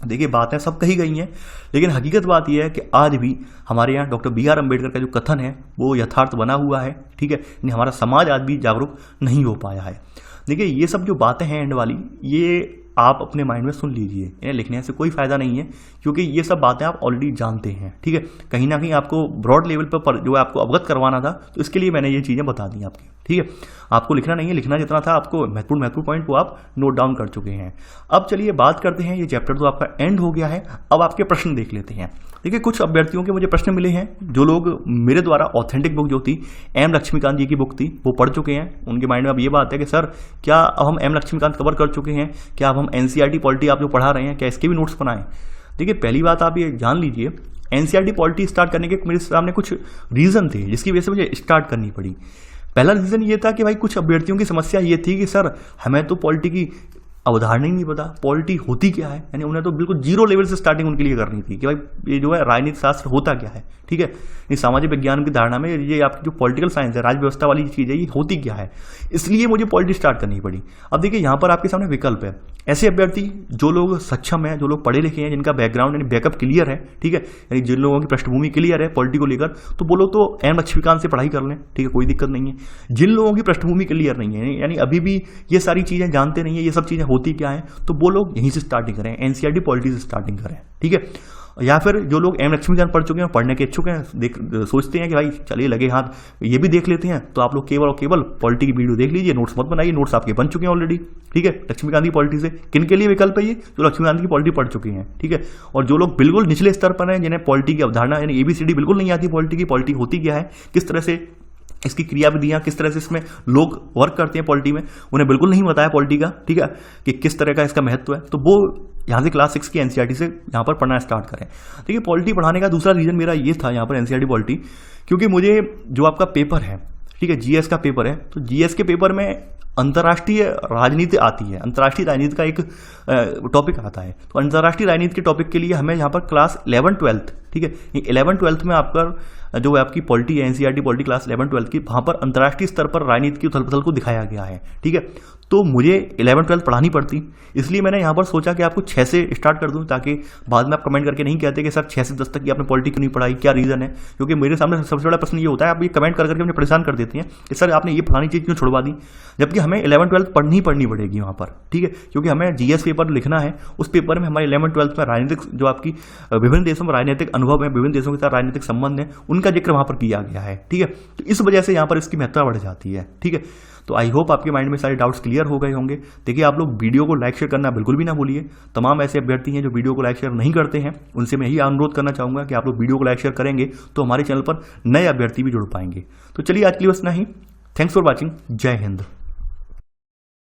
देखिए, बातें सब कही गई हैं, लेकिन हकीकत बात यह है कि आज भी हमारे यहाँ डॉक्टर BR अम्बेडकर का जो कथन है वो यथार्थ बना हुआ है, ठीक है, हमारा समाज आज भी जागरूक नहीं हो पाया है। देखिए, ये सब जो बातें हैं एंड वाली, ये आप अपने माइंड में सुन लीजिए, इन्हें लिखने से कोई फायदा नहीं है, क्योंकि ये सब बातें आप ऑलरेडी जानते हैं, ठीक है। कहीं ना कहीं आपको ब्रॉड लेवल पर जो है आपको अवगत करवाना था, तो इसके लिए मैंने ये चीज़ें बता दी आपकी, ठीक है। आपको लिखना नहीं है, लिखना जितना था आपको महत्वपूर्ण पॉइंट को आप नोट डाउन कर चुके हैं। अब चलिए बात करते हैं, ये चैप्टर तो आपका एंड हो गया है, अब आपके प्रश्न देख लेते हैं। देखिए, कुछ अभ्यर्थियों के मुझे प्रश्न मिले हैं, जो लोग मेरे द्वारा ऑथेंटिक बुक जो थी एम लक्ष्मीकांत जी की बुक थी वो पढ़ चुके हैं। उनके माइंड में अब ये बात है कि सर क्या अब हम एम लक्ष्मीकांत कवर कर चुके हैं, क्या अब हम NCERT पॉलिटी आप जो पढ़ा रहे हैं क्या इसके भी नोट्स बनाएं। देखिए, पहली बात आप ये जान लीजिए, NCERT पॉलिटी स्टार्ट करने के मेरे सामने कुछ रीज़न थे जिसकी वजह से मुझे स्टार्ट करनी पड़ी। पहला रीज़न ये था कि भाई कुछ अभ्यर्थियों की समस्या ये थी कि सर हमें तो पॉलिटी की अवधारणा ही नहीं पता, पॉलिटी होती क्या है, यानी उन्हें तो बिल्कुल जीरो लेवल से स्टार्टिंग उनके लिए करनी थी कि भाई ये जो है राजनीतिक शास्त्र होता क्या है, ठीक है, ये सामाजिक विज्ञान की धारणा में ये आपकी जो पॉलिटिकल साइंस है, राज्य व्यवस्था वाली चीज़ है, ये होती क्या है, इसलिए मुझे पॉलिटी स्टार्ट करनी पड़ी। अब देखिए, यहाँ पर आपके सामने विकल्प है। ऐसे अभ्यर्थी जो लोग सक्षम हैं, जो लोग पढ़े लिखे हैं, जिनका बैकग्राउंड यानी बैकअप क्लियर है, ठीक है, यानी जिन लोगों की पृष्ठभूमि क्लियर है पॉलिटी को लेकर, तो वो लोग तो एम लक्ष्मीकांत से पढ़ाई कर लें, ठीक है, कोई दिक्कत नहीं है। जिन लोगों की पृष्ठभूमि क्लियर नहीं है, यानी अभी भी ये सारी चीज़ें जानते नहीं है, ये सब चीज़ें होती क्या है, तो वो लोग यहीं से स्टार्टिंग करें, NCERT पॉलिटी से स्टार्टिंग करें, ठीक है। या फिर जो लोग एम लक्ष्मीकांत पढ़ चुके हैं, पढ़ने के इच्छुक हैं, सोचते हैं कि भाई चलिए लगे हाथ ये भी देख लेते हैं, तो आप लोग केवल और केवल पॉलिटी की वीडियो देख लीजिए, नोट्स मत बनाइए, नोट्स आपके बन चुके हैं ऑलरेडी, ठीक है, लक्ष्मीकांत की पॉलिटी से। किन के लिए विकल्प है ये? जो लक्ष्मीकांत की पॉलिटी पढ़ चुके हैं, ठीक है, और जो लोग बिल्कुल निचले स्तर पर हैं, जिन्हें पॉलिटी की अवधारणा यानी ABCD बिल्कुल नहीं आती, पॉलिटी होती क्या है, किस तरह से इसकी क्रियाविधियाँ, किस तरह से इसमें लोग वर्क करते हैं पॉलिटी में, उन्हें बिल्कुल नहीं बताया पॉलिटी का, ठीक है, कि किस तरह का इसका महत्व है, तो वो यहाँ से क्लास 6 की NCERT से यहाँ पर पढ़ना स्टार्ट करें। देखिए, पॉलिटी पढ़ाने का दूसरा रीज़न मेरा ये था यहाँ पर NCERT पॉलिटी, क्योंकि मुझे जो आपका पेपर है, ठीक है, GS का पेपर है, तो GS के पेपर में अंतर्राष्ट्रीय राजनीति आती है, अंतर्राष्ट्रीय राजनीति का एक टॉपिक आता है, तो अंतर्राष्ट्रीय राजनीति के टॉपिक के लिए हमें यहाँ पर क्लास 11-12, ठीक है, 11-12 में आपका जो है आपकी पॉलिटी है, NCERT पॉलिटी क्लास 11-12 की, वहाँ पर अंतर्राष्ट्रीय स्तर पर राजनीति की उथल पुथल को दिखाया गया है, ठीक है, तो मुझे 11-12 पढ़ानी पड़ती, इसलिए मैंने यहाँ पर सोचा कि आपको 6 से स्टार्ट कर दूँ, ताकि बाद में आप कमेंट करके नहीं कहते कि सर 6 से 10 तक की आपने पॉलिटी क्यों नहीं पढ़ाई, क्या रीज़न है, क्योंकि मेरे सामने सबसे बड़ा प्रश्न ये होता है, आप ये कमेंट करके मुझे परेशान कर देते हैं कि सर आपने ये फलानी चीज़ क्यों छुड़वा दी, जबकि हमें 11-12 पढ़नी पड़ेगी वहाँ पर, ठीक है, क्योंकि हमें GS पेपर लिखना है, उस पेपर में हमारे 11-12 में राजनीतिक जो आपकी विभिन्न देशों में राजनीतिक अनुभव है, विभिन्न देशों के साथ राजनीतिक संबंध है, उनका जिक्र वहाँ पर किया गया है, ठीक है, तो इस वजह से यहाँ पर इसकी महत्ता बढ़ जाती है, ठीक है। तो आई होप आपके माइंड में सारे डाउट्स क्लियर हो गए होंगे। देखिए, आप लोग वीडियो को लाइक शेयर करना बिल्कुल भी ना भूलिए। तमाम ऐसे अभ्यर्थी हैं जो वीडियो को लाइक शेयर नहीं करते हैं, उनसे मैं यही अनुरोध करना चाहूँगा कि आप लोग वीडियो को लाइक शेयर करेंगे तो हमारे चैनल पर नए अभ्यर्थी भी जुड़ पाएंगे। तो चलिए, आज के लिए बस इतना ही। Thanks for watching. जय हिंद।